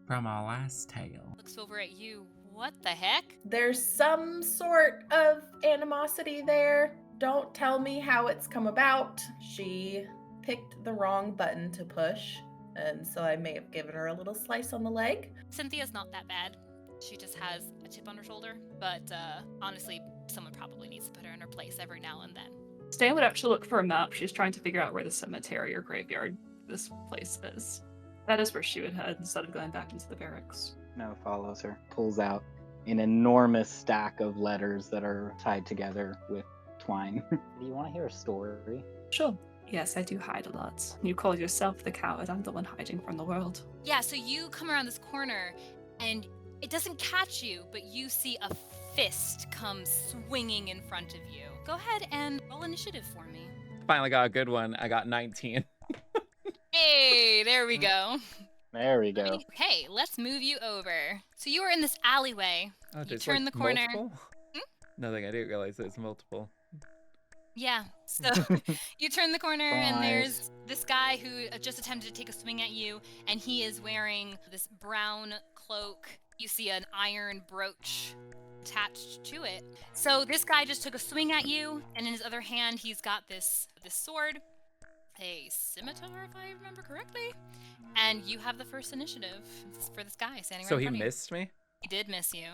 from our last tale. Looks over at you. What the heck? There's some sort of animosity there. Don't tell me how it's come about. She picked the wrong button to push, and so I may have given her a little slice on the leg. Cynthia's not that bad. She just has a chip on her shoulder. But honestly, someone probably needs to put her in her place every now and then. Ste'yn would actually look for a map. She's trying to figure out where the cemetery or graveyard this place is. That is where she would head instead of going back into the barracks. No follows her. Pulls out an enormous stack of letters that are tied together with twine. Do you want to hear a story? Sure. Yes, I do hide a lot. You call yourself the coward. I'm the one hiding from the world. Yeah, so you come around this corner, and it doesn't catch you, but you see a fist come swinging in front of you. Go ahead and roll initiative for me. Finally got a good one. I got 19. Hey, there we go. There we go. Okay, let's move you over. So you are in this alleyway. Oh, You there's, turn like, the corner. multiple? Nothing, I didn't realize there's multiple. Yeah, so you turn the corner and Nice. there's this guy who just attempted to take a swing at you, and he is wearing this brown cloak. You see an iron brooch attached to it. So this guy just took a swing at you, and in his other hand he's got this sword, a scimitar if I remember correctly, and you have the first initiative for this guy standing So right in he front of you. missed me? He did miss you.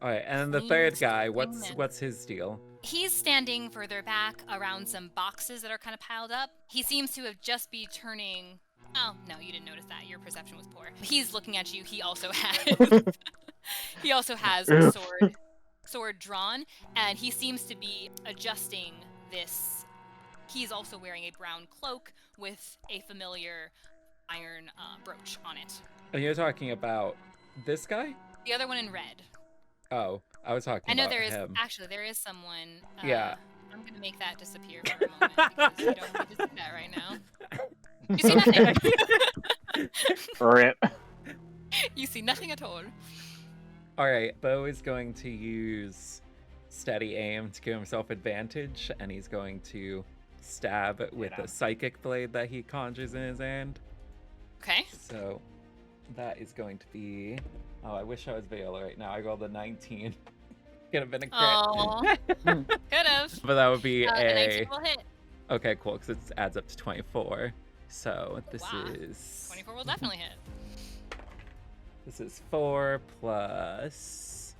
Alright, and the Clean third guy, swing. what's his deal? He's standing further back around some boxes that are kind of piled up. He seems to have just be turning... Oh, no, you didn't notice that. Your perception was poor. He's looking at you. He also has... he also has a sword drawn, and he seems to be adjusting this. He's also wearing a brown cloak with a familiar iron brooch on it. And you're talking about this guy? The other one in red. Oh, I was talking I know about there is him. actually there is someone. Yeah. I'm gonna make that disappear for a moment because you don't need to see that right now. You see nothing. Rip. You see nothing at all. Alright, Beau is going to use steady aim to give himself advantage, and he's going to stab with a psychic blade that he conjures in his hand. Okay. So that is going to be... Oh, I wish I was Viola right now. I rolled a 19. Could have been a crit. Oh, could have. But that would be The a... 19 will hit. Okay, cool, because it adds up to 24. So this Wow. is... 24 will definitely hit. This is 4 plus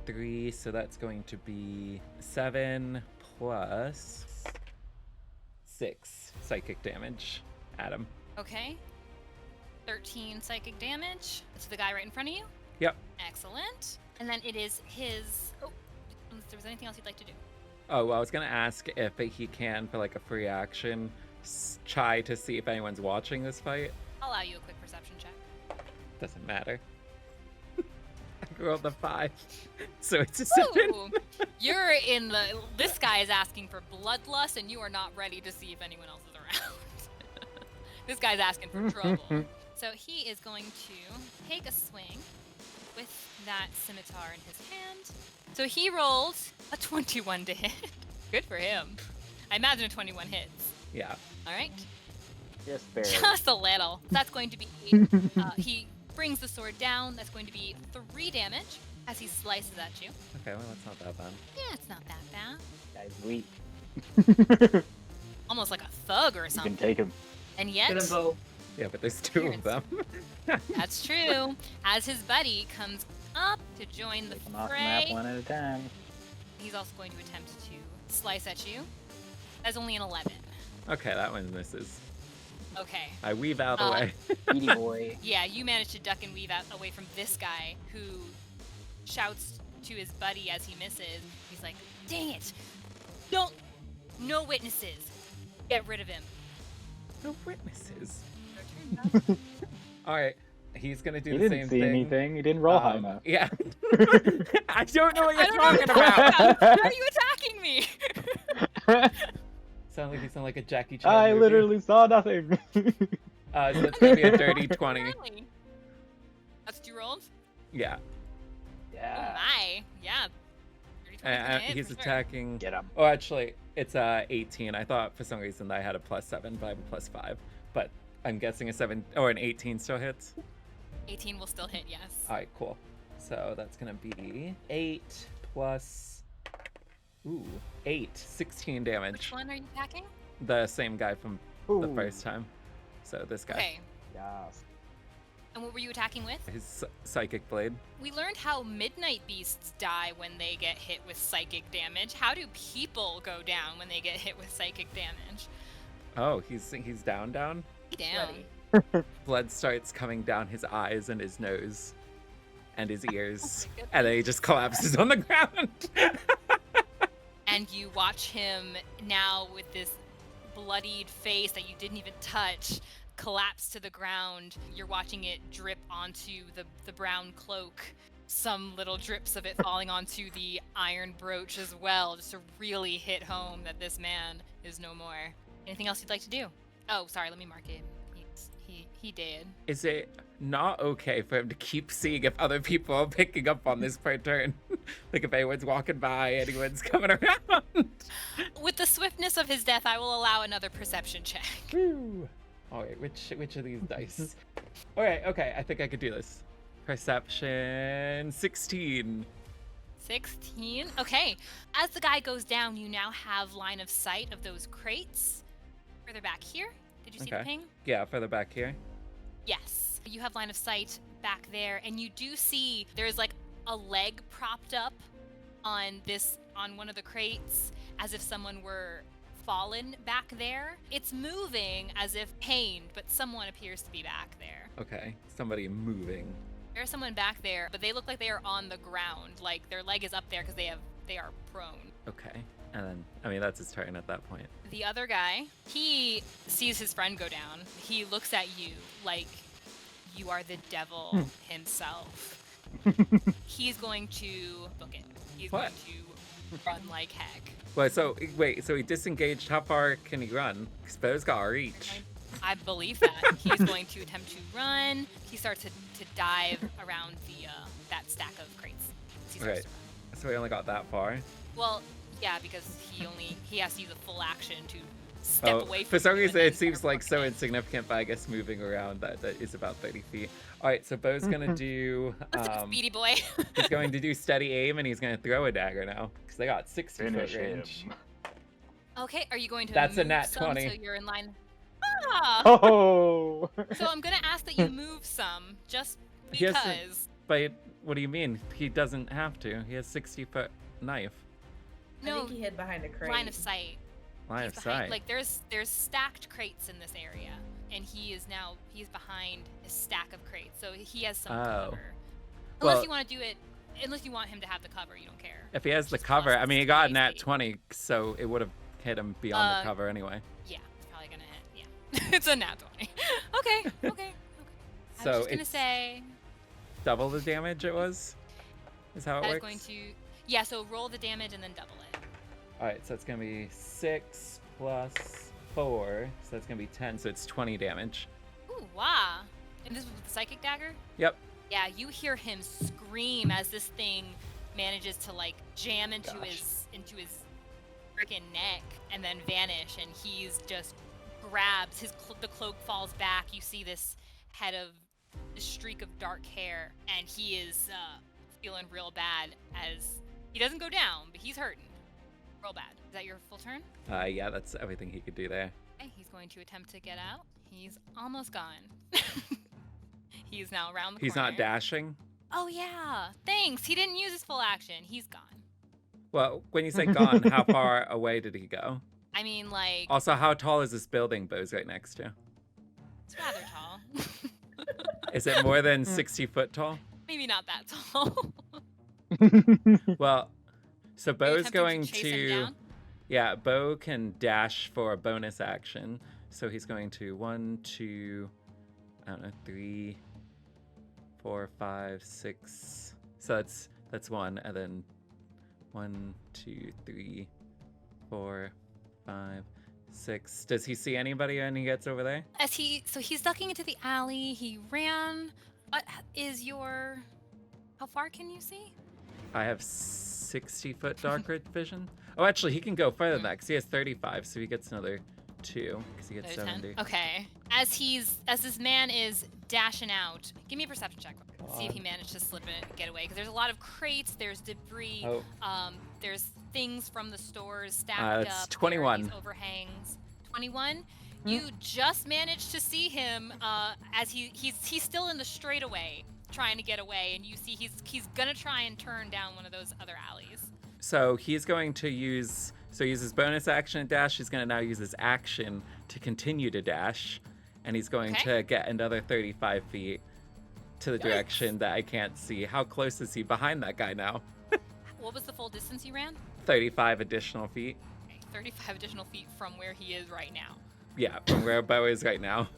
3, so that's going to be 7 plus 6 psychic damage. Adam. Okay. 13 psychic damage. That's the guy right in front of you. Yep. Excellent. And then it is his. Oh, unless there was anything else you'd like to do. Oh, well, I was going to ask if he can, for like a free action, try to see if anyone's watching this fight. I'll allow you a quick perception check. Doesn't matter. I rolled a 5. So it's a 7. Ooh, you're in the. This guy is asking for bloodlust, and you are not ready to see if anyone else is around. This guy's asking for trouble. So he is going to take a swing with that scimitar in his hand. So he rolled a 21 to hit. Good for him. I imagine a 21 hits. Yeah. All right. Just barely. Just a little. That's going to be. He brings the sword down. That's going to be 3 damage as he slices at you. Okay, well, that's not that bad. Yeah, it's not that bad. Guy's weak. Almost like a thug or You something. can take him. And yet, Get him, Beau. Yeah, but there's 2 of them. that's true. As his buddy comes up to join the Take him off the map fray, one at a time. he's also going to attempt to slice at you. That's only an 11. Okay, that one misses. Okay. I weave out of the way. Beady boy. Yeah, you managed to duck and weave out away from this guy who shouts to his buddy as he misses. He's like, "Dang it! No witnesses. Get rid of him." No witnesses. Your turn, bud. Alright, he's gonna do He the didn't same see thing. anything. He didn't roll high enough. Yeah. I don't know what I you're don't know what talking you're about. talking about. Why are you attacking me? You sound like a Jackie Chan I movie. literally saw nothing. So it's gonna be a dirty 20. Really? That's what you rolled? Yeah. Oh Yeah. my. Yeah. 30, 20 is gonna hit He's for sure. attacking. Get him. Oh, actually, it's 18. I thought for some reason that I had a +7, but I have a +5. But I'm guessing a 7 or an 18 still hits. 18 will still hit, yes. All right, cool. So that's gonna be 8 plus, 8, 16 damage. Which one are you attacking? The same guy from the Ooh. first time. So this guy. Okay. Yes. And what were you attacking with? His psychic blade. We learned how midnight beasts die when they get hit with psychic damage. How do people go down when they get hit with psychic damage? Oh, he's down. Down. Bloody. Blood starts coming down his eyes and his nose and his ears, Oh my and then he just collapses on the ground. And you watch him now with this bloodied face that you didn't even touch collapse to the ground. You're watching it drip onto the brown cloak. Some little drips of it falling onto the iron brooch as well, just to really hit home that this man is no more. Anything else you'd like to do? Oh, sorry, let me mark it. He did. Is it not okay for him to keep seeing if other people are picking up on this per turn? Like if anyone's walking by, anyone's coming around? With the swiftness of his death, I will allow another perception check. Woo. All right, which of these dice? All right, okay, I think I could do this. Perception 16. 16. Okay. As the guy goes down, you now have line of sight of those crates. Further back here. Did you see the Okay. ping? Yeah, further back here. Yes. You have line of sight back there, and you do see there's like a leg propped up on one of the crates, as if someone were fallen back there. It's moving as if pained, but someone appears to be back there. Okay, somebody moving. There's someone back there, but they look like they are on the ground. Like their leg is up there because they are prone. Okay, and then, I mean, that's his turn at that point. The other guy, he sees his friend go down. He looks at you like you are the devil himself. He's going to book it. He's What? going to run like heck. So he disengaged. How far can he run? Because Beau's got reach. I believe that. He's going to attempt to run. He starts to dive around that stack of crates. He starts Okay, to run. so he only got that far. Well, yeah, because he has to use a full action to step away from For some you and reason, then it seems start like so booking it. insignificant, but I guess moving around that is about 30 feet. All right, so Beau's gonna do. Let's do a speedy boy. He's going to do steady aim, and he's gonna throw a dagger now because they got 60 Finish foot him. range. Okay, are you going to That's a move nat some 20. so you're in line? Ah! Oh. So I'm gonna ask that you move some, just He has to- because. But what do you mean? He doesn't have to. He has 60-foot knife. I No, think he hid behind a crate. line of sight. Line He's of behind, sight. like there's stacked crates in this area, and he's behind a stack of crates, so he has some Oh. cover. Well- Unless you want to do it, unless you want him to have the cover, you don't care. If he has the Just cover, plus I mean, he his got a AC. nat 20, so it would have hit him beyond the cover anyway. Yeah, it's probably gonna hit. Yeah, it's a nat 20. Okay. I So was just gonna it's say double the damage it was? Is how it I was works? going to. Yeah, so roll the damage and then double it. Alright, so it's gonna be 6 plus 4, so that's gonna be 10, so it's 20 damage. Ooh, wow. And this was with the psychic dagger? Yep. Yeah, you hear him scream as this thing manages to like jam into Gosh. his freaking neck and then vanish, and he's just grabs the cloak falls back. You see this head of this streak of dark hair, and he is feeling real bad as he doesn't go down, but he's hurting real bad. Is that your full turn? Yeah, that's everything he could do there. Okay, he's going to attempt to get out. He's almost gone. He's now around the He's corner. not dashing? Oh yeah, thanks. He didn't use his full action. He's gone. Well, when you say gone, how far away did he go? I mean, like, Also, how tall is this building Beau's right next to? it's rather tall. Is it more than 60 foot tall? Maybe not that tall. Well, so Are you Beau's attempting going chase him to. down? Yeah, Beau can dash for a bonus action. So he's going to 1, 2, I don't know, 3, 4, 5, 6. So that's 1, and then 1, 2, 3, 4, 5, 6. Does he see anybody when he gets over there? So he's ducking into the alley. He ran. What is your? How far can you see? I have 60 foot dark vision. Oh, actually, he can go further than that because he has 35, so he gets another 2 because he gets Another 10? 70. Okay. As this man is dashing out. Give me a perception check. See if he managed to slip it and get away. Because there's a lot of crates, there's debris, there's things from the stores stacked It's up. 21. These overhangs. 21? You just managed to see him as he's still in the straightaway trying to get away, and you see he's gonna try and turn down one of those other alleys. So he's going to use his bonus action to dash. He's going to now use his action to continue to dash, and he's going to get another 35 feet to the direction that I can't see. How close is he behind that guy now? What was the full distance you ran? 35 additional feet. Okay, 35 additional feet from where he is right now. Yeah, from where Beau is right now.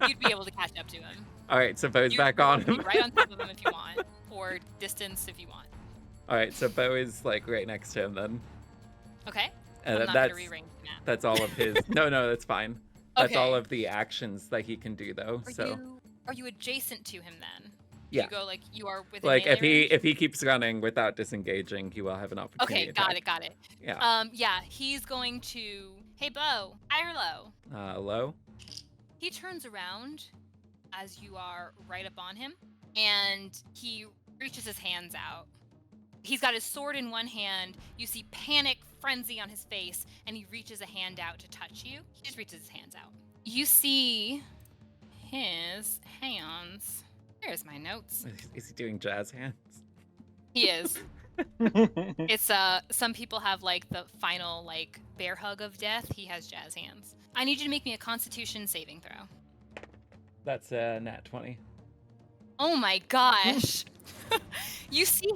You'd be able to catch up to him. All right, so Beau's back on him. Be right on top of him if you want, or distance if you want. All right, so Beau is like right next to him then. Okay. And I'm not gonna rearrange the map. that's all of his. No, that's fine. That's Okay. all of the actions that he can do though. Are you adjacent to him then? Yeah. You go like you are within Like melee range? if he keeps running without disengaging, he will have an opportunity. Okay, got it. Yeah. Yeah, he's going to. Hey, Beau, high or low? Low. He turns around as you are right up on him, and he reaches his hands out. He's got his sword in one hand. You see panic, frenzy on his face, and he reaches a hand out to touch you. He just reaches his hands out. You see his hands. There's my notes. Is he doing jazz hands? He is. It's some people have like the final like bear hug of death. He has jazz hands. I need you to make me a Constitution saving throw. That's a nat 20. Oh my gosh. You see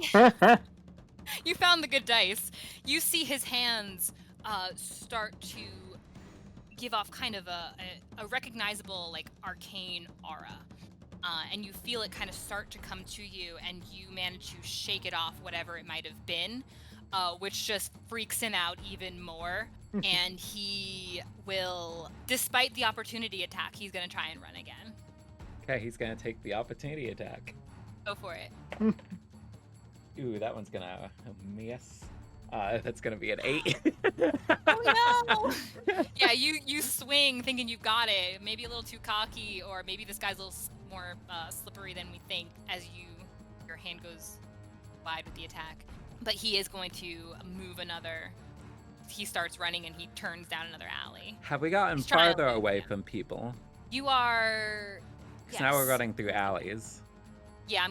you found the good dice. You see his hands start to give off kind of a recognizable like arcane aura. And you feel it kind of start to come to you, and you manage to shake it off, whatever it might have been, which just freaks him out even more. And he will, despite the opportunity attack, he's going to try and run again. Okay, he's gonna take the opportunity attack. Go for it. Ooh, that one's gonna miss. That's gonna be an 8. Oh no! Yeah, you swing thinking you've got it. Maybe a little too cocky, or maybe this guy's a little more slippery than we think as your hand goes wide with the attack. But he is going to move another. He starts running and he turns down another alley. Have we gotten He's trying to farther leave away him. from people? You are. Because now we're running through alleys. Yeah,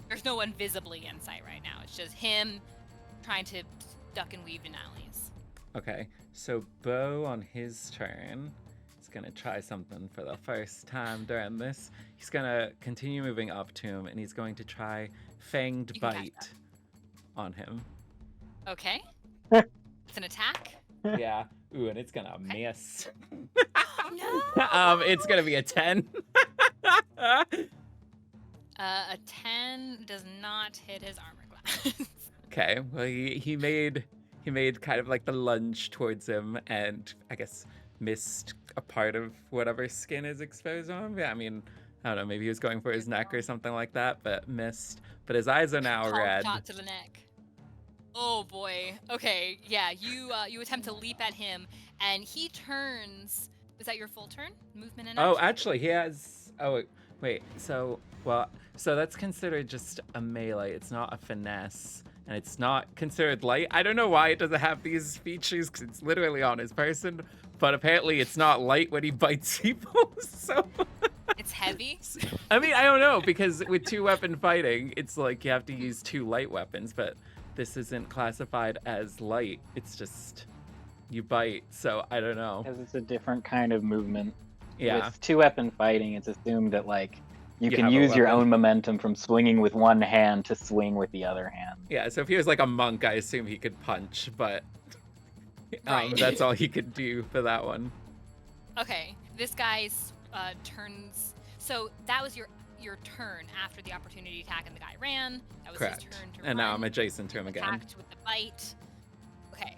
there's no one visibly in sight right now. It's just him trying to duck and weave in alleys. Okay, so Beau on his turn is gonna try something for the first time during this. He's gonna continue moving up to him, and he's going to try Fanged You can catch Bite on him. Okay. It's an attack. Yeah. Ooh, and it's gonna miss. No. It's gonna be a 10. A 10 does not hit his armor class. Okay, well he made kind of like the lunge towards him, and I guess missed a part of whatever skin is exposed on him. Yeah, I mean, I don't know, maybe he was going for his neck or something like that, but missed. But his eyes are now Called red. Shot to the neck. Oh boy. Okay, yeah, you attempt to leap at him, and he turns. Is that your full turn? Movement and Oh, action? actually, he has. Oh, wait. So that's considered just a melee. It's not a finesse, and it's not considered light. I don't know why it doesn't have these features, because it's literally on his person. But apparently, it's not light when he bites people. So. It's heavy. I mean, I don't know, because with 2-weapon fighting, it's like you have to use 2 light weapons, but this isn't classified as light. It's just you bite. So I don't know. Because it's a different kind of movement. Yeah. With 2-weapon fighting, it's assumed that like you You can have a use your weapon. own momentum from swinging with one hand to swing with the other hand. Yeah, so if he was like a monk, I assume he could punch, but Right. that's all he could do for that one. Okay, this guy's turns. So that was your turn after the opportunity attack, and the guy ran. That was Correct. his turn to And now run. I'm adjacent to him again. Attacked with the bite. Okay,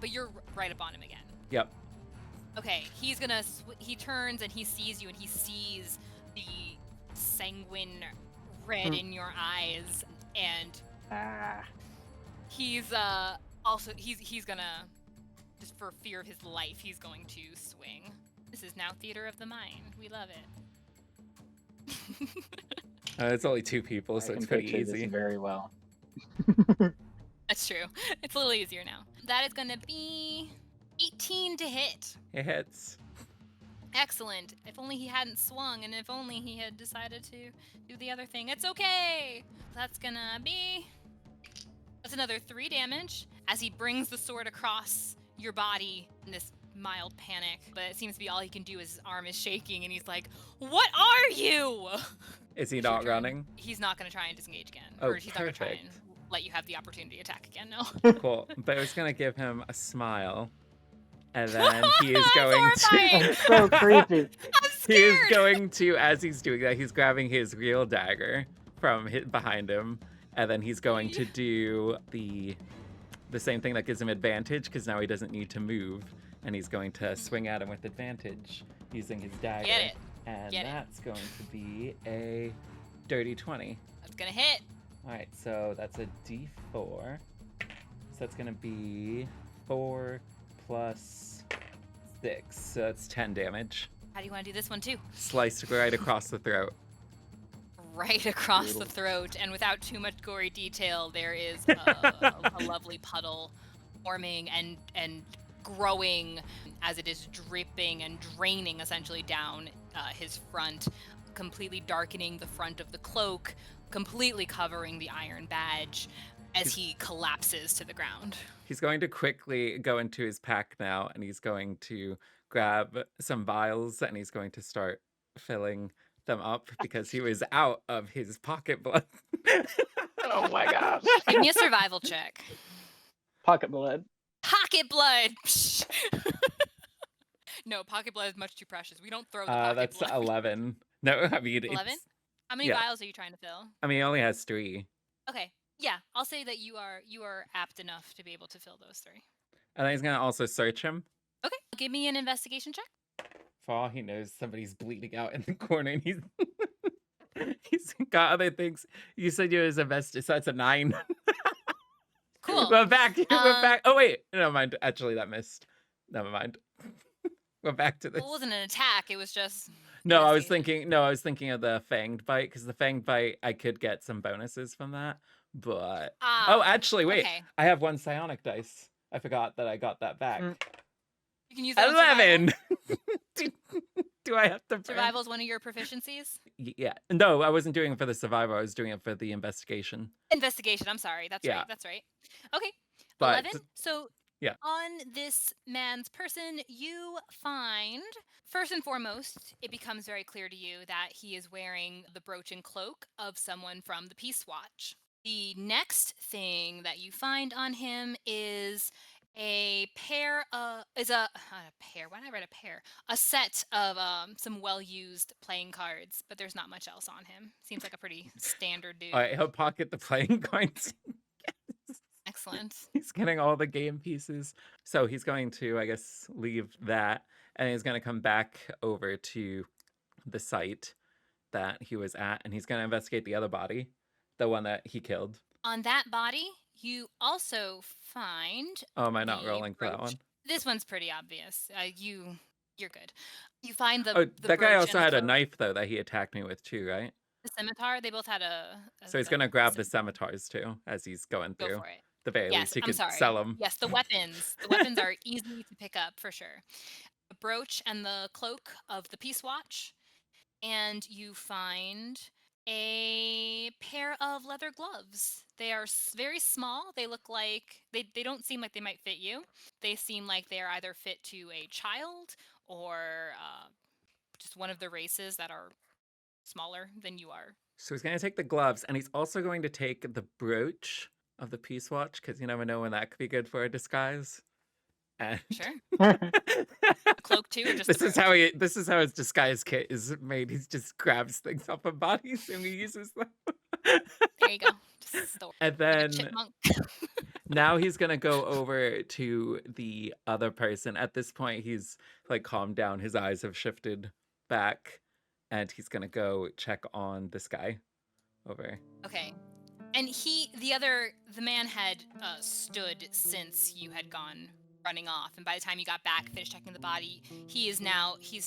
but you're right up on him again. Yep. Okay, he's gonna. He turns and he sees you, and he sees the sanguine red in your eyes, and Ah. he's also he's gonna, just for fear of his life, he's going to swing. This is now theater of the mind. We love it. It's only 2 people, so I it's can pretty picture easy. this very well. That's true. It's a little easier now. That is gonna be 18 to hit. It hits. Excellent. If only he hadn't swung, and if only he had decided to do the other thing. It's okay. That's another 3 damage as he brings the sword across your body in this mild panic. But it seems to be all he can do is his arm is shaking, and he's like, "What are you?" Is he It's your not turn. running? He's not going to try and disengage again. Oh, Or he's not going to try and perfect. let you have the opportunity to attack again, no. Cool. But I was gonna give him a smile, and then he is That's going horrifying. to. It's so creepy. I'm He is scared. going to, as he's doing that, he's grabbing his real dagger from behind him, and then he's going to do the same thing that gives him advantage, because now he doesn't need to move, and he's going to swing at him with advantage using his dagger. Get it. And Get it. that's going to be a dirty 20. That's going to hit. All right, so that's a D4. So that's going to be 4 plus 6, so that's 10 damage. How do you want to do this one, too? Sliced right across the throat. Right across Brutal. the throat, and without too much gory detail, there is a lovely puddle forming and growing as it is dripping and draining essentially down his front, completely darkening the front of the cloak, completely covering the iron badge as he collapses to the ground. He's going to quickly go into his pack now, and he's going to grab some vials, and he's going to start filling them up because he was out of his pocket blood. Oh my gosh. Give me a survival check. Pocket blood. Pocket blood! No, pocket blood is much too precious. We don't throw the pocket That's blood. 11. No, I mean, 11? it's, How many yeah. vials are you trying to fill? I mean, he only has 3. Okay, yeah, I'll say that you are apt enough to be able to fill those 3. And then he's going to also search him. Okay, give me an investigation check. For all he knows, somebody's bleeding out in the corner, and he's got other things. You said you was a vest, so that's a 9. Cool. We're back. We're back. Oh wait, never mind. Actually, that missed. Never mind. We're back to this. Well, it wasn't an attack. It was just. No, I was investigation. thinking. No, I was thinking of the fanged bite, because the fanged bite, I could get some bonuses from that. But oh, actually, wait. Okay. I have 1 psionic dice. I forgot that I got that back. You can use that on survival. 11. Do I have to? burn? Survival is one of your proficiencies. Yeah. No, I wasn't doing it for the survivor. I was doing it for the investigation. Investigation. I'm sorry. That's Yeah. right. That's right. Okay. But 11. So yeah. on this man's person, you find, first and foremost, it becomes very clear to you that he is wearing the brooch and cloak of someone from the Peace Watch. The next thing that you find on him is a pair of, why did I write a pair? A set of some well-used playing cards, but there's not much else on him. Seems like a pretty standard dude. All right, he'll pocket the playing cards. Excellent. He's getting all the game pieces. So he's going to, I guess, leave that, and he's going to come back over to the site that he was at, and he's going to investigate the other body, the one that he killed. On that body, you also find. Oh, am I not the rolling for that brooch. one? This one's pretty obvious. You're good. You find the. Oh, the that guy brooch also and the had a cloak. knife, though, that he attacked me with, too, right? The scimitar. They both had a So he's going to grab the scimitars, too, as he's going Go through. for it. The very Yes, least, he I'm could sorry. sell them. Yes, the weapons. The weapons are easy to pick up for sure. The brooch and the cloak of the Peace Watch, and you find a pair of leather gloves. They are very small. They look like they don't seem like they might fit you. They seem like they're either fit to a child or just one of the races that are smaller than you are. So he's going to take the gloves, and he's also going to take the brooch of the Peace Watch, because you never know when that could be good for a disguise. And Sure. A cloak too, or just this the is brooch? this is how his disguise kit is made. He just grabs things off of bodies and he uses them. There you go. Just store. And Like a then chipmunk. now he's gonna go over to the other person. At this point, he's like calmed down. His eyes have shifted back, and he's gonna go check on this guy over. Okay. And the man had stood since you had gone running off. And by the time you got back, finished checking the body, he's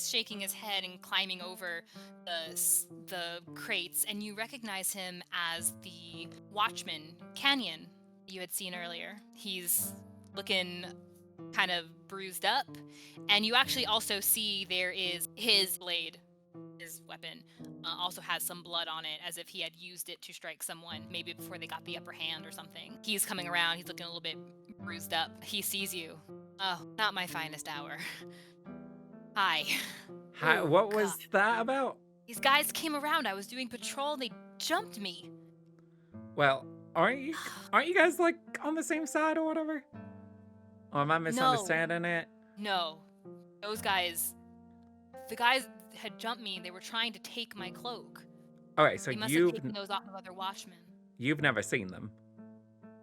shaking his head and climbing over the crates, and you recognize him as the watchman, Canyon, you had seen earlier. He's looking kind of bruised up, and you actually also see there is his blade. His weapon also has some blood on it, as if he had used it to strike someone, maybe before they got the upper hand or something. He's coming around. He's looking a little bit bruised up. He sees you. Oh, not my finest hour. Hi. Hi, Oh, what was God. that about? These guys came around. I was doing patrol. They jumped me. Well, aren't you guys like on the same side or whatever? Or am I misunderstanding it? No. Those guys... The guys had jumped me. They were trying to take my cloak. Okay, so They must have taken those off of other watchmen. you've never seen them.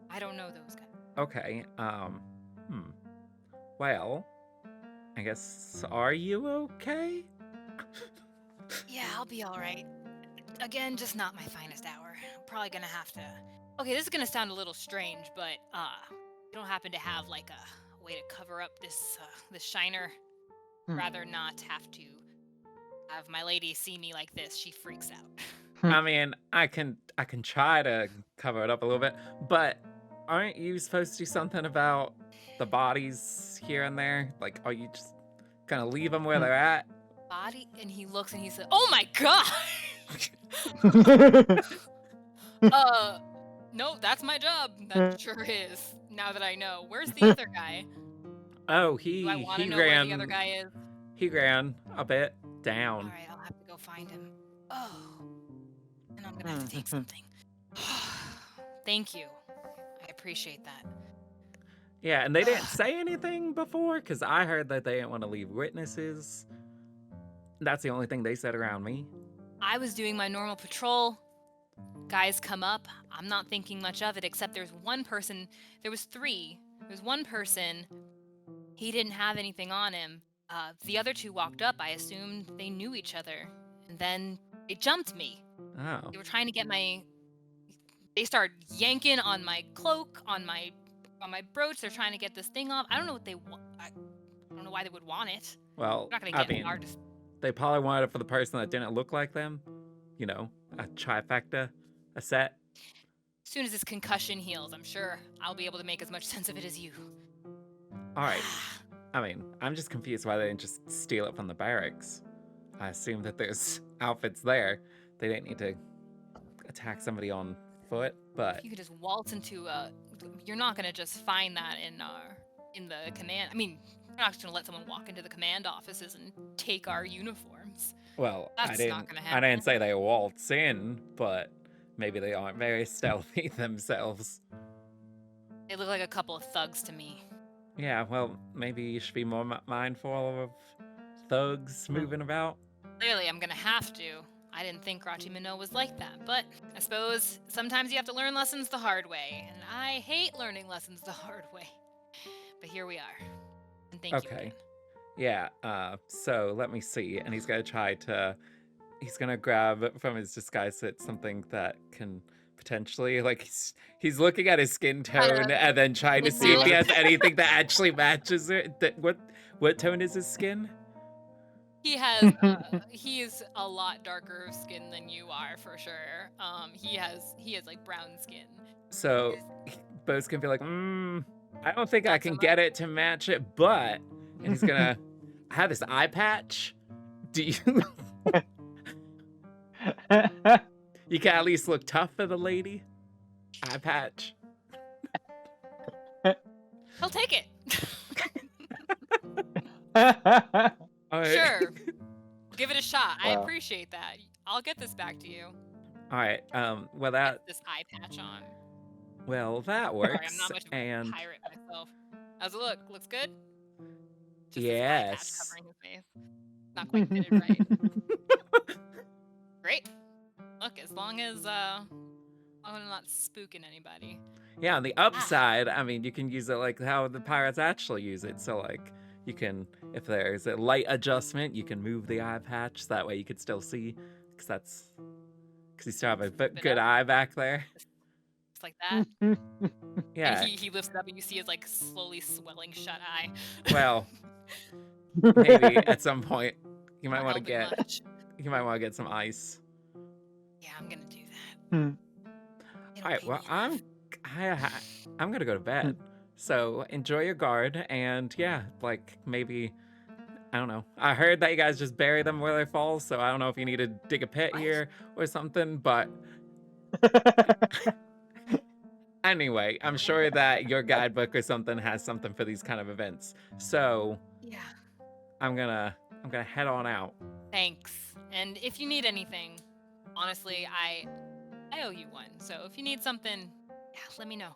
I don't know those guys. Okay, well, I guess, are you okay? Yeah, I'll be all right. Again, just not my finest hour. I'm probably gonna have to... Okay, this is gonna sound a little strange, but, you don't happen to have, like, a way to cover up this shiner? Rather not have to have my lady see me like this. She freaks out. I mean, I can try to cover it up a little bit, but aren't you supposed to do something about the bodies here and there? Like, are you just gonna leave them where they're at? Body? And he looks and he says, "Oh my god!" No, that's my job. That sure is. Now that I know. Where's the other guy? Oh, Do I want to know ran. where the other guy is? He ran a bit down. All right, I'll have to go find him. Oh, and I'm gonna have to take something. Thank you. I appreciate that. Yeah, and they didn't say anything before, because I heard that they didn't want to leave witnesses. That's the only thing they said around me. I was doing my normal patrol. Guys come up. I'm not thinking much of it, except there's one person. There was three. There's one person. He didn't have anything on him. The other two walked up. I assumed they knew each other. And then they jumped me. Oh. They were trying to get They started yanking on my cloak, on my brooch. They're trying to get this thing off. I don't know what they want. I don't know why they would want it. Well, They're not gonna get it. They probably wanted it for the person that didn't look like them. You know, a trifecta, a set. As soon as this concussion heals, I'm sure I'll be able to make as much sense of it as you. All right. I mean, I'm just confused why they didn't just steal it from the barracks. I assume that there's outfits there. They didn't need to attack somebody on foot, but... If you could just waltz into you're not going to just find that in the command... I mean, you're not just going to let someone walk into the command offices and take our uniforms. Well, That's not gonna I happen. didn't say they waltz in, but maybe they aren't very stealthy themselves. They look like a couple of thugs to me. Yeah, well, maybe you should be more mindful of thugs moving about. Clearly, I'm gonna have to. I didn't think Rachi Minot was like that, but I suppose sometimes you have to learn lessons the hard way, and I hate learning lessons the hard way. But here we are. And thank you again. Yeah, so let me see. And he's gonna grab from his disguise set something that can potentially, like, he's looking at his skin tone and then trying to see if he has anything that actually matches it. What tone is his skin? He has a lot darker skin than you are, for sure. He has like brown skin. So Beau's gonna be like, I don't think I can get it to match it, but, and he's gonna have this eye patch. Do you? You can at least look tough for the lady. Eye patch. He'll take it. All right. Sure. Give it a shot. I Wow. appreciate that. I'll get this back to you. All right. Well, Get this eye patch on. that works. Sorry, I'm not much of a pirate myself. How's it look? Looks good? Just this eye patch Yes. covering his face. Not quite fitted right. Great. Look, as long as I'm not spooking anybody. Yeah, on the upside, I mean, you can use it like how the pirates actually use it. So, like, you can, if there's a light adjustment, you can move the eye patch. So that way you could still see, because you still have a good eye back there. looks like that. Yeah. And he lifts it up and you see his like slowly swelling shut eye. Well, maybe at some point you might Not want to helping get much. some ice. Yeah, I'm gonna do that. It'll All right. pay Well, me enough. I'm gonna go to bed. So enjoy your guard, and yeah, like maybe I don't know. I heard that you guys just bury them where they fall, so I don't know if you need to dig a pit What? here or something. But anyway, I'm sure that your guidebook or something has something for these kind of events. So Yeah. I'm gonna head on out. Thanks. And if you need anything, honestly, I owe you one. So if you need something, yeah, let me know.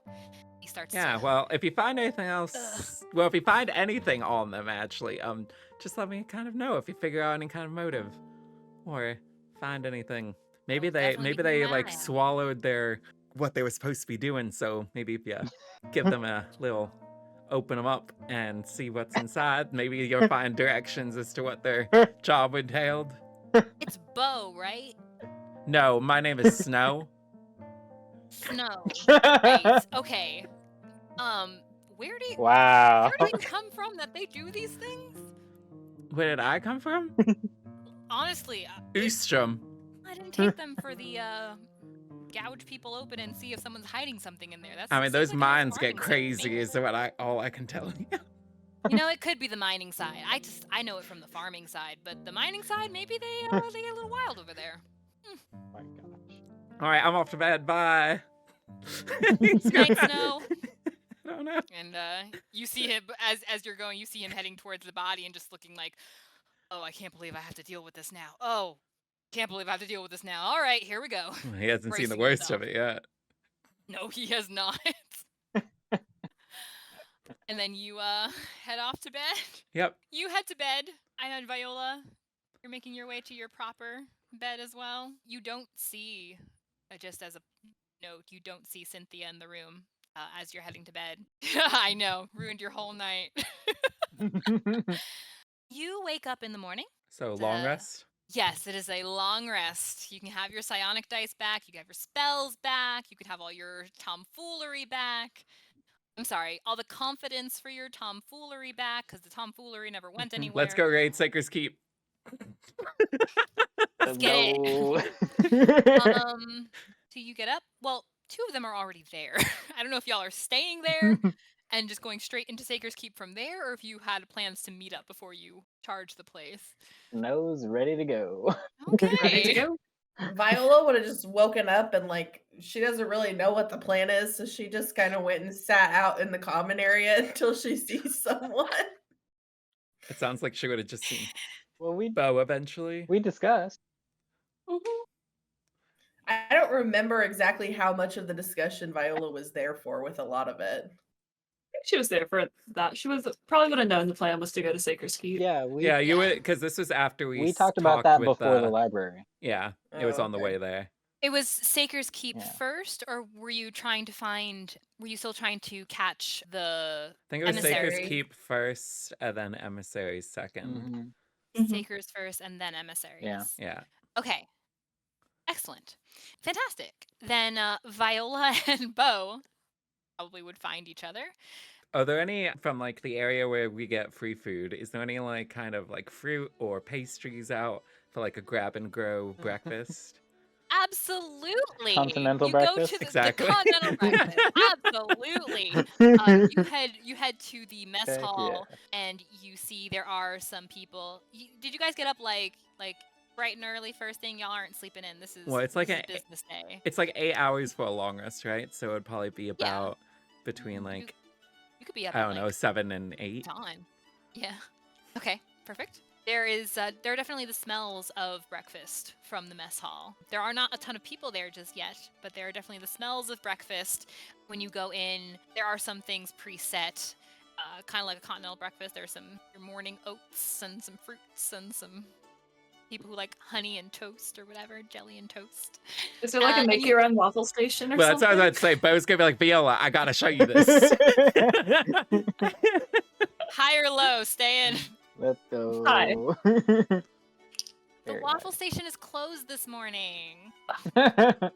He starts. Yeah, to... well, if you find anything else, well, if you find anything on them, actually, just let me kind of know if you figure out any kind of motive, or find anything. Maybe I'll they definitely be they keeping my like eye out. swallowed their what they were supposed to be doing. So maybe if you give them a little, open them up and see what's inside, maybe you'll find directions as to what their job entailed. It's Beau, right? No, my name is Snow. Snow. Right. Okay. Where do you Wow. where do you come from that they do these things? Where did I come from? Honestly, Ustrom. I didn't take them for the gouge people open and see if someone's hiding something in there. That's I mean, seems those like a nice mines get farming site to me. crazy, is all I can tell you. You know, it could be the mining side. I know it from the farming side, but the mining side, maybe they get a little wild over there. Oh my gosh. All right, I'm off to bed. Bye. Night, Snow. I don't know. And you see him as you're going. You see him heading towards the body and just looking like, "Oh, I can't believe I have to deal with this now. Oh, can't believe I have to deal with this now. All right, here we go." He hasn't seen the Bracing worst himself. of it yet. No, he has not. And then you head off to bed. Yep. You head to bed. I know, Viola, you're making your way to your proper bed as well. You don't see, just as a note, you don't see Cynthia in the room as you're heading to bed. I know, ruined your whole night. You wake up in the morning. So long rest. Yes, it is a long rest. You can have your psionic dice back. You can have your spells back. You can have all your tomfoolery back. I'm sorry, all the confidence for your tomfoolery back, because the tomfoolery never went anywhere. Let's go raid Saker's Keep. Let's get it. No. Do you get up? Well, two of them are already there. I don't know if y'all are staying there and just going straight into Saker's Keep from there, or if you had plans to meet up before you charge the place. Snow's ready to go. Okay. Ready to go? Viola would have just woken up and she doesn't really know what the plan is, so she just kind of went and sat out in the common area until she sees someone. It sounds like she would have just seen Well, Beau eventually. we discussed. I don't remember exactly how much of the discussion Viola was there for with a lot of it. She was there for that. She was probably would have known the plan was to go to Saker's Keep. Yeah, Yeah, you would, because this was after we talked about that before the library. Yeah, it was Oh, on the okay. way there. It was Saker's Keep Yeah. first, or were you still trying to catch the I think it was Saker's Emissary. Keep first, and then Emissaries second. Mhm. Sakers first and then emissaries? Yeah. Okay. Excellent. Fantastic. Then Viola and Beau probably would find each other. Are there any from like the area where we get free food? Is there any like kind of like fruit or pastries out for like a grab and grow breakfast? Absolutely. Continental you breakfast? Go to the Exactly. continental breakfast. Absolutely. You head to the mess Heck hall and you see there are some people. Did you guys get up like bright and early first thing? Y'all aren't sleeping in. This is Well, it's like this is a- business day. It's like 8 hours for a long rest, right? So it'd probably be about between like You could be up I at, don't know, like, 7 and 8. time. Yeah. Okay, perfect. There are definitely the smells of breakfast from the mess hall. There are not a ton of people there just yet, but there are definitely the smells of breakfast. When you go in, there are some things preset, kind of like a continental breakfast. There's your morning oats and some fruits and some people who like honey and toast or whatever, jelly and toast. Is there like a and make your own waffle station or Well, that's what I was something? about to say. Beau's gonna be like, Viola, I gotta show you this. High or low, stay in. Let's go. Hi. The Very waffle station is closed this morning. nice.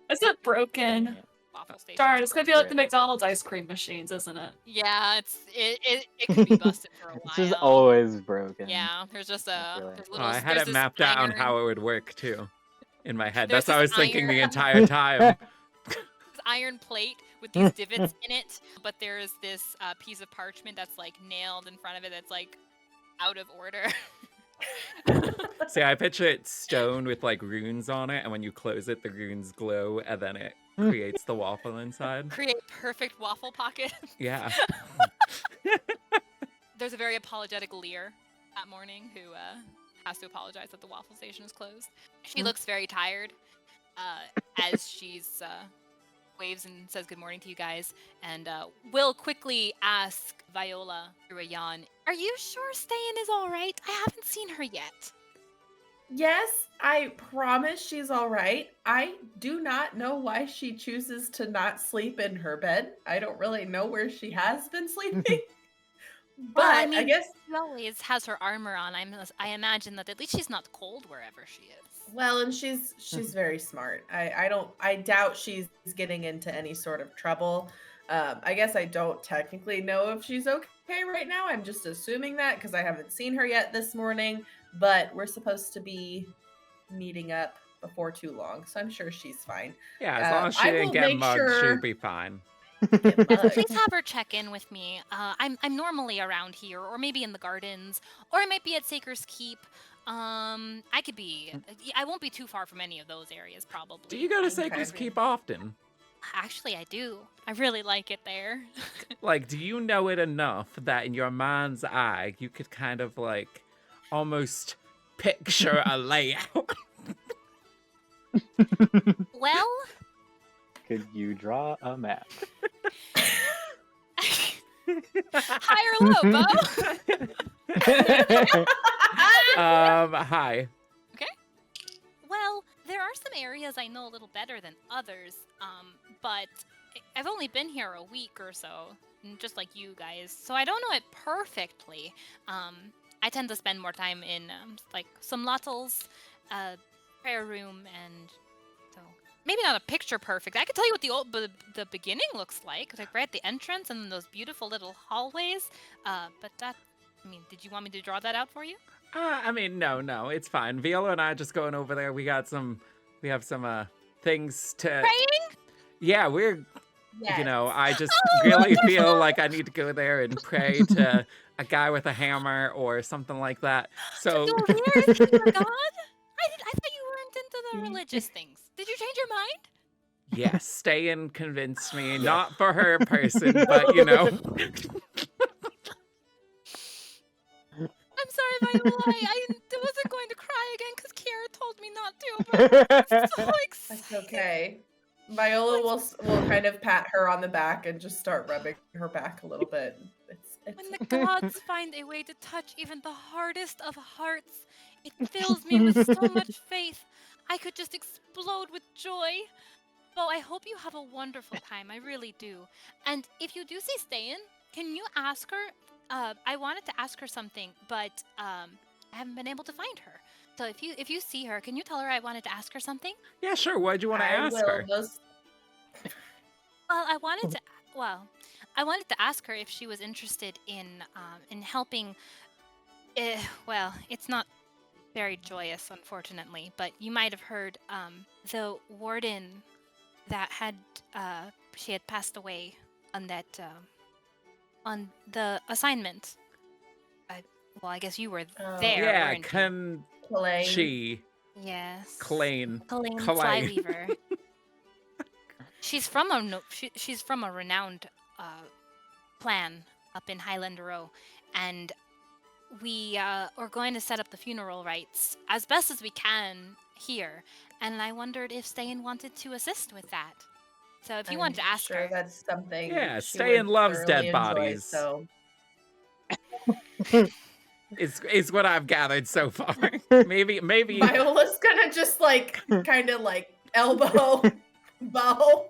Is it broken? waffle station. Darn, it's gonna be like the Right. McDonald's ice cream machines, isn't it? Yeah, it could be busted for a while. It's just always broken. Yeah, there's just I a feel it. there's Oh, little. I had there's it this mapped out iron, how it would work too, in my head. There's That's what I was this thinking the iron- entire time. this iron plate with these divots in it, but there's this piece of parchment that's like nailed in front of it that's like out of order. See, I picture it stone with like runes on it, and when you close it, the runes glow, and then it creates the waffle inside. Create perfect waffle pocket. Yeah. There's a very apologetic Lear that morning who has to apologize that the waffle station is closed. She looks very tired as she's waves and says good morning to you guys, and will quickly ask Viola through a yawn, "Are you sure Ste'yn is all right? I haven't seen her yet." Yes, I promise she's all right. I do not know why she chooses to not sleep in her bed. I don't really know where she has been sleeping. But Well, I I mean, guess, she always has her armor on. I imagine that at least she's not cold wherever she is. well, and she's very smart. I doubt she's getting into any sort of trouble. I guess I don't technically know if she's okay right now. I'm just assuming that because I haven't seen her yet this morning. But we're supposed to be meeting up before too long, so I'm sure she's fine. Yeah, as long as she I didn't will get make mugged, sure- she'd be fine. Yes, Bugs. please have her check in with me. I'm normally around here, or maybe in the gardens, or I might be at Saker's Keep. I could be. I won't be too far from any of those areas, probably. Do you go to Okay. Saker's Keep often? Actually, I do. I really like it there. Like, do you know it enough that in your mind's eye, you could kind of like almost picture a layout? Well, Could you draw a map? high or low, Beau? Hi. Well, there are some areas I know a little better than others, but I've only been here a week or so, just like you guys, so I don't know it perfectly. I tend to spend more time in like some Lottles, prayer room, and so maybe not a picture perfect. I could tell you what the beginning looks like right at the entrance and those beautiful little hallways. But that, I mean, did you want me to draw that out for you? I mean, no, it's fine. Viola and I are just going over there. We have some things to. Praying? Yeah, we're. Yes. You know, I just really feel like I need to go there and pray to a guy with a hammer or something like that. So. So where is your God? I thought you weren't into the religious things. Did you change your mind? Yes, Ste'yn convinced me, not for her person, but you know. I'm sorry, Viola. I wasn't going to cry again because Kiara told me not to, but I'm so excited. That's okay. Viola will kind of pat her on the back and just start rubbing her back a little bit. When the gods find a way to touch even the hardest of hearts, it fills me with so much faith. I could just explode with joy. Well, I hope you have a wonderful time. I really do. And if you do see Ste'yn, can you ask her? I wanted to ask her something, but I haven't been able to find her. So if you see her, can you tell her I wanted to ask her something? Yeah, sure. What'd you want to ask her? Well, I wanted to ask her if she was interested in helping. Well, it's not very joyous, unfortunately, but you might have heard the warden that had she had passed away on that on the assignment. I guess you were there. Yeah, weren't you? she. Yes. Clane. Colleen Clane. Flyweaver. She's from a renowned clan up in Highland Row, and we are going to set up the funeral rites as best as we can here. And I wondered if Ste'yn wanted to assist with that. So if you wanted to ask her, that's something. Yeah, she Ste'yn would loves thoroughly dead enjoy, bodies. So Is what I've gathered so far. maybe. Viola's gonna just like kind of like elbow Beau.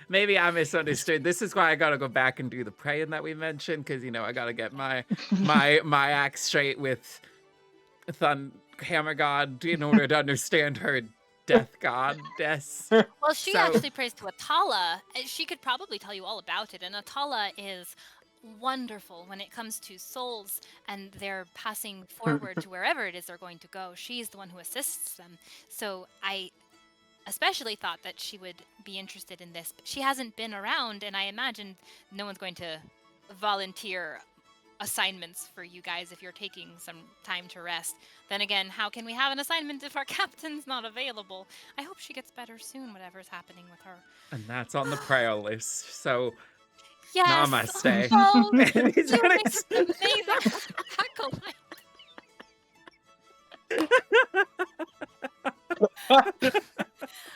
Maybe I misunderstood. This is why I gotta go back and do the praying that we mentioned, because I gotta get my act straight with Hammer God in order to understand her death goddess. Well, she So- actually prays to Atala. She could probably tell you all about it. And Atala is wonderful when it comes to souls and they're passing forward to wherever it is they're going to go. She's the one who assists them. So I especially thought that she would be interested in this. But she hasn't been around, and I imagine no one's going to volunteer assignments for you guys if you're taking some time to rest. Then again, how can we have an assignment if our captain's not available? I hope she gets better soon, whatever's happening with her. And that's on the prayer list. So Yes. Namaste. Oh, And he's you gonna make an amazing acolyte.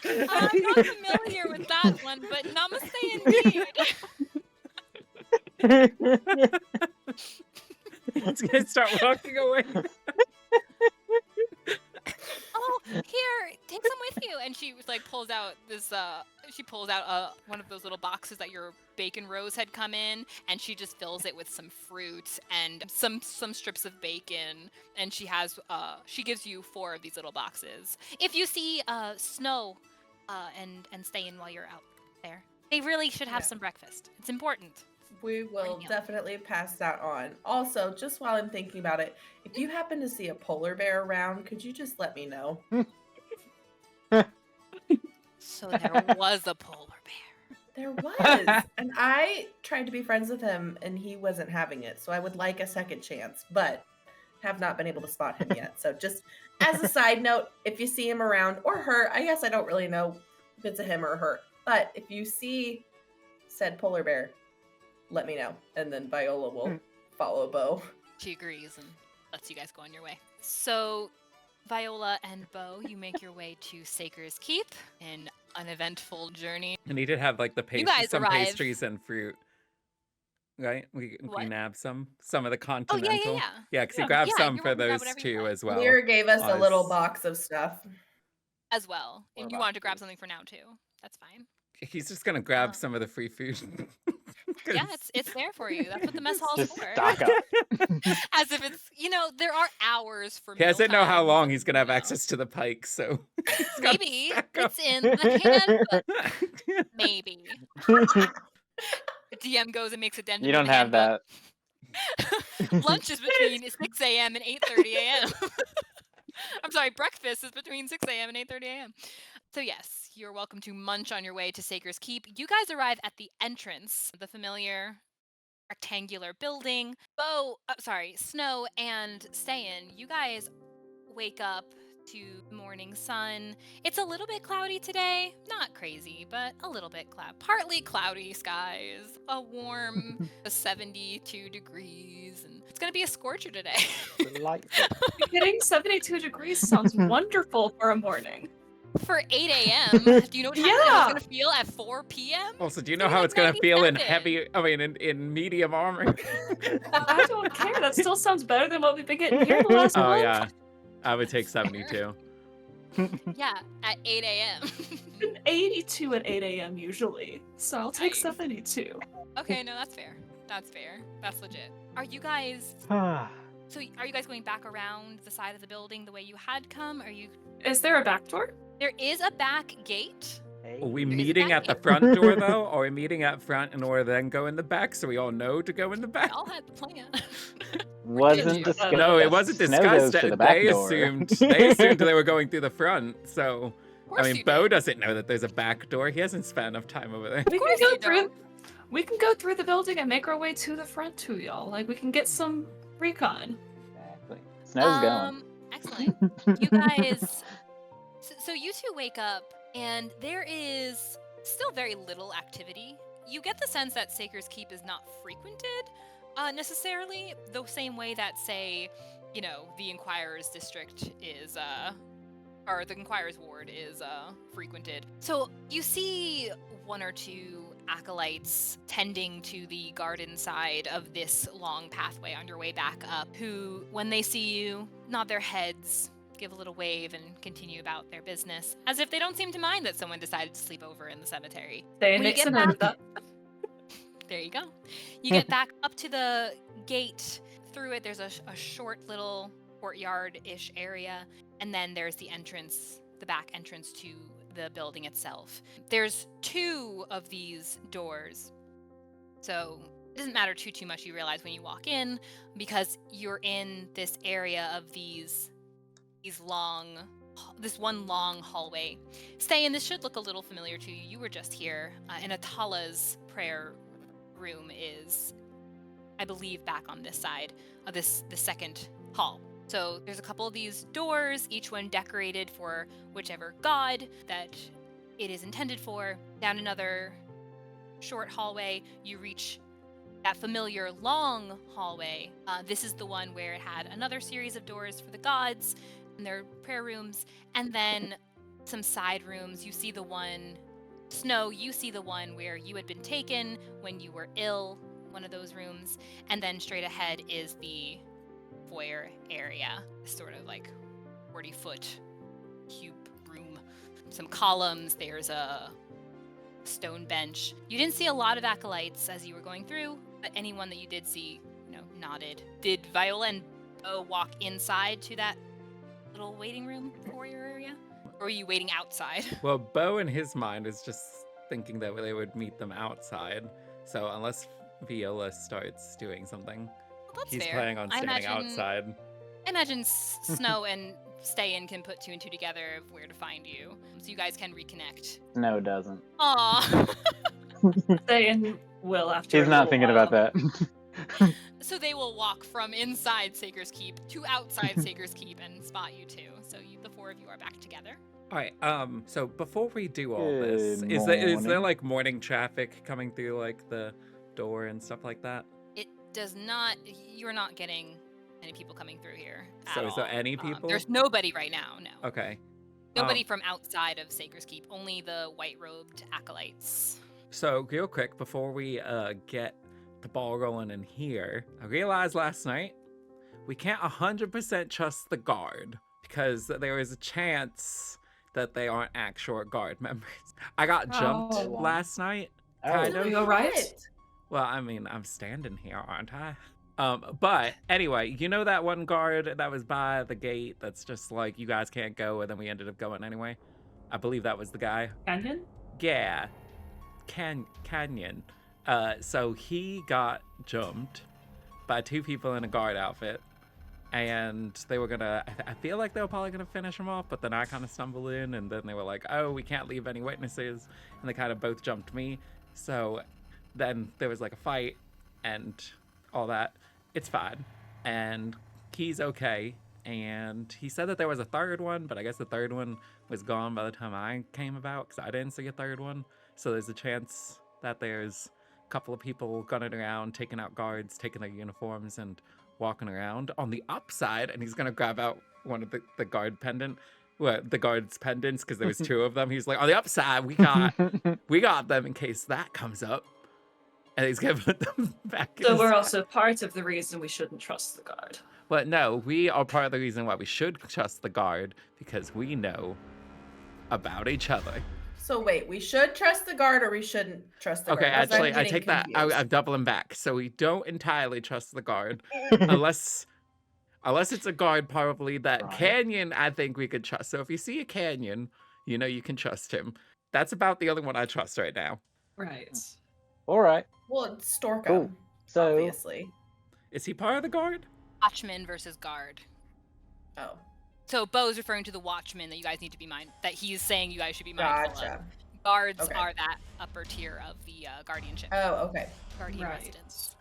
I'm not familiar with that one, but namaste indeed. he's gonna start walking away. Oh, here, take some with you. And she like pulls out this. She pulls out one of those little boxes that your bacon rose had come in, and she just fills it with some fruit and some strips of bacon. And she has she gives you 4 of these little boxes. If you see Snow and Ste'yn while you're out there, they really should have some breakfast. It's important. We will Bring it. definitely pass that on. Also, just while I'm thinking about it, if you happen to see a polar bear around, could you just let me know? So there was a polar bear. There was. And I tried to be friends with him and he wasn't having it. So I would like a second chance, but have not been able to spot him yet. So just as a side note, if you see him around or her, I guess I don't really know if it's a him or a her, but if you see said polar bear, let me know. And then Viola will follow Beau. She agrees and lets you guys go on your way. So, Viola and Beau, you make your way to Saker's Keep, an uneventful journey. And he did have like the guys some arrive. pastries and fruit. Right? We What? nab some of the Oh, continental. yeah. Yeah, because he Yeah. grabbed Yeah, some you're for welcome to grab those whatever you two want. as well. Lear gave us a little Us. box of stuff. As well. Or And you wanted to grab boxes. something for now, too. That's fine. He's just gonna grab Um, some of the free food. Yeah, it's there for you. That's what the mess hall's Just for. stock up. As if it's, there are hours for He doesn't know how mealtimes long and, he's gonna have access to the pike, so he's gotta Maybe stack up. it's in the handbook. Maybe. The DM goes and makes a dent You in don't the have handbook. that. Lunch is between 6 a.m. and 8:30 a.m. I'm sorry, breakfast is between 6 a.m. and 8:30 a.m. So yes, you're welcome to munch on your way to Saker's Keep. You guys arrive at the entrance, the familiar rectangular building. Snow and Ste'yn, you guys wake up to morning sun. It's a little bit cloudy today. Not crazy, but a little bit partly cloudy skies. A warm 72 degrees, and it's gonna be a scorcher today. Delightful. Getting 72 degrees sounds wonderful for a morning. For 8 a.m. Do you know what time it's Yeah. gonna feel at 4 p.m.? Also, do you know Feeling how it's gonna feel in 97. in medium armor? I don't care. That still sounds better than what we've been getting here the last Oh month. yeah, I would take 72. Yeah, at 8 a.m. 82 at 8 a.m. usually, so I'll take Nice. 72. Okay, no, that's fair. That's fair. That's legit. Are you guys going back around the side of the building the way you had come? Is there a back door? There is a back gate. Are we There is a meeting back at the gate. front door though, or are we meeting at front in order to then go in the back so we all know to go in the We back? all had the plan. Wasn't you? discussed. No, it wasn't Snow discussed. goes to the back They door. assumed they were going through the front. So Of I course mean, you Beau did. doesn't know that there's a back door. He hasn't spent enough time over there. We can course go you through. don't. We can go through the building and make our way to the front too, y'all. Like we can get some recon. Exactly. Snow's going. Excellent. You guys, so you two wake up, and there is still very little activity. You get the sense that Saker's Keep is not frequented necessarily, the same way that, say, the Inquirer's district is, or the Inquirer's ward is frequented. So you see one or two acolytes tending to the garden side of this long pathway on your way back up, who, when they see you, nod their heads, give a little wave, and continue about their business, as if they don't seem to mind that someone decided to sleep over in the cemetery. They When you makes get a note of back- that. There you go. You get back up to the gate. Through it, there's a short little courtyard-ish area, and then there's the entrance the back entrance to the building itself. There's 2 of these doors, so it doesn't matter too much, you realize when you walk in, because you're in this area of this one long hallway. Ste'yn, this should look a little familiar to you. You were just here, and Atala's prayer room is, I believe, back on this side of the second hall. So there's a couple of these doors, each one decorated for whichever god that it is intended for. Down another short hallway, you reach that familiar long hallway. This is the one where it had another series of doors for the gods and their prayer rooms, and then some side rooms. You see the one, Snow, you see the one where you had been taken when you were ill, one of those rooms, and then straight ahead is the foyer area, sort of like 40-foot cube room. Some columns, there's a stone bench. You didn't see a lot of acolytes as you were going through, but anyone that you did see, nodded. Did Viola and Beau walk inside to that little waiting room foyer area? Or were you waiting outside? Well, Beau in his mind is just thinking that they would meet them outside. So unless Viola starts doing something, Well, that's he's fair. planning on standing outside. I imagine Snow and Ste'yn can put 2 and 2 together of where to find you, so you guys can reconnect. No, it doesn't. Aww. Ste'yn will after. He's a not little thinking while. about that. So they will walk from inside Saker's Keep to outside Saker's Keep and spot you 2. So the 4 of you are back together. All right. So before we do all Good this, is there morning. like morning traffic coming through like the door and stuff like that? It does not. You're not getting any people coming through here. So at is there all. any people? There's nobody right now. No. Okay. Nobody from outside of Saker's Keep. Only the white-robed acolytes. So real quick before we get the ball rolling in here, I realized last night we can't 100% trust the guard because there is a chance that they aren't actual guard members. I got jumped Oh. last night. Oh. Kind Are of. you alright? Well, I mean, I'm standing here, aren't I? But anyway, you know that one guard that was by the gate that's just like, you guys can't go, and then we ended up going anyway? I believe that was the guy. Canyon? Yeah. Canyon. So he got jumped by 2 people in a guard outfit. And they were gonna, I feel like they were probably gonna finish him off, but then I kind of stumbled in, and then they were like, oh, we can't leave any witnesses. And they kind of both jumped me. So then there was like a fight and all that. It's fine. And he's okay. And he said that there was a 3rd one, but I guess the 3rd one was gone by the time I came about because I didn't see a 3rd one. So there's a chance that there's a couple of people gunning around, taking out guards, taking their uniforms, and walking around on the upside. And he's going to grab out one of the guard pendant. Well, the guard's pendants, because there was 2 of them. He's like, on the upside, we got them in case that comes up. And he's going to put them back in So his we're bag. also part of the reason we shouldn't trust the guard. But no, we are part of the reason why we should trust the guard, because we know about each other. So wait, we should trust the guard or we shouldn't trust the Okay, guard? 'Cause I'm actually, I getting take that. confused. I'm doubling back. So we don't entirely trust the guard, unless it's a guard probably that Right. Canyon. I think we could trust. So if you see a Canyon, you can trust him. That's about the only one I trust right now. Right. All right. Well, it's Storkum, Cool. So obviously. Is he part of the guard? Watchman versus guard. Oh, So Beau's referring to the watchman that you guys need to be that he's saying you guys should be mindful of. gotcha. Guards Okay. are that upper tier of the guardianship. Oh, okay. Guardian Right. residence.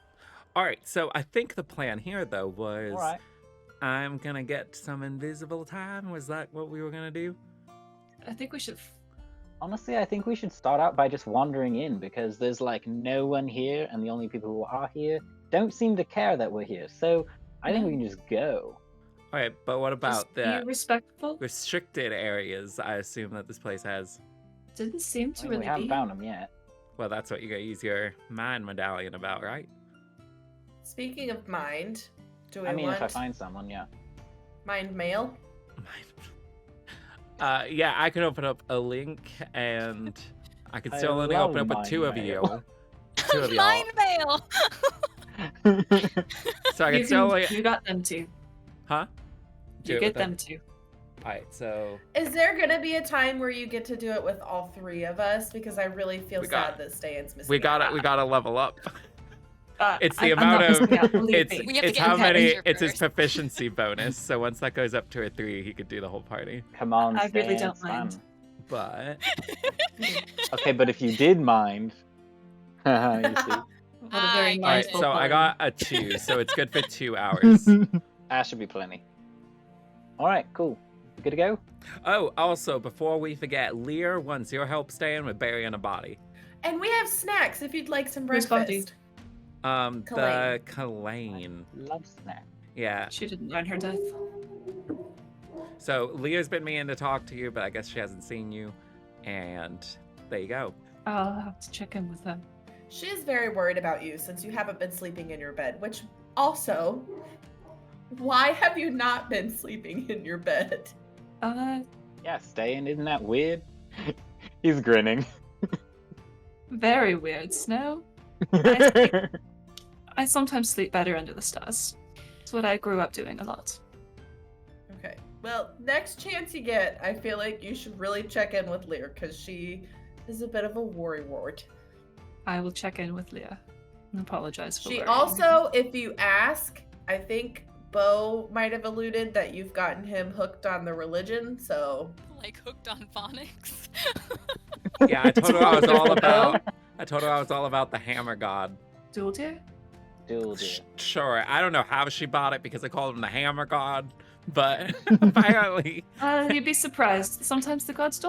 All right. So I think the plan here though was all right. I'm gonna get some invisible time. Was that what we were gonna do? I think we should. Honestly, I think we should start out by just wandering in because there's like no one here, and the only people who are here don't seem to care that we're here. So I think we can just go. All right. But what about Just the be respectful. restricted areas? I assume that this place has. Didn't seem to I mean, really we haven't be. found them yet. Well, that's what you gotta use your mind medallion about, right? Speaking of mind, do we I mean, want if I find someone, yeah. mind mail? Yeah, I can open up a link, and I can I still only love open up with mind 2 of mail. you. 2 of y'all. Mind veil. So I can You, still can, only. you got them too. Huh? Do You it get with them too. All right, so Is there gonna be a time where you get to do it with all three of us? Because I really feel sad that Ste'yn's missing. we gotta level up. It's the I'm amount not missing of out, believe it's me. We have to it's get how him many here it's his first. proficiency bonus. So once that goes up to a 3, he could do the whole party. Come on, I really Ste'yn, don't it's fun. mind. But Okay, but if you did mind, you see. What a very I all right, get mindful it. so I bard. got a 2, so it's good for 2 hours. That should be plenty. All right, cool. You good to go? Oh, also before we forget, Lear wants your help staying with burying a body. And we have snacks if you'd like some Whose body? breakfast. The Kalane. Love snack. Yeah. She didn't learn her death. So Lear's been meaning to talk to you, but I guess she hasn't seen you. And there you go. I'll have to check in with them. She is very worried about you since you haven't been sleeping in your bed, which also, why have you not been sleeping in your bed? Yeah, Ste'yn, isn't that weird? He's grinning. Very weird, Snow. I sometimes sleep better under the stars. It's what I grew up doing a lot. Okay. Well, next chance you get, I feel like you should really check in with Lear because she is a bit of a worrywart. I will check in with Leah and apologize for She worrying. also, if you ask, I think Beau might have alluded that you've gotten him hooked on the religion, so Like hooked on phonics. Yeah, I told her I was all about. I told her I was all about the hammer god. Dual deer? Dual deer. Sure, I don't know how she bought it because I called him the hammer god, but apparently. You'd be surprised. Sometimes the gods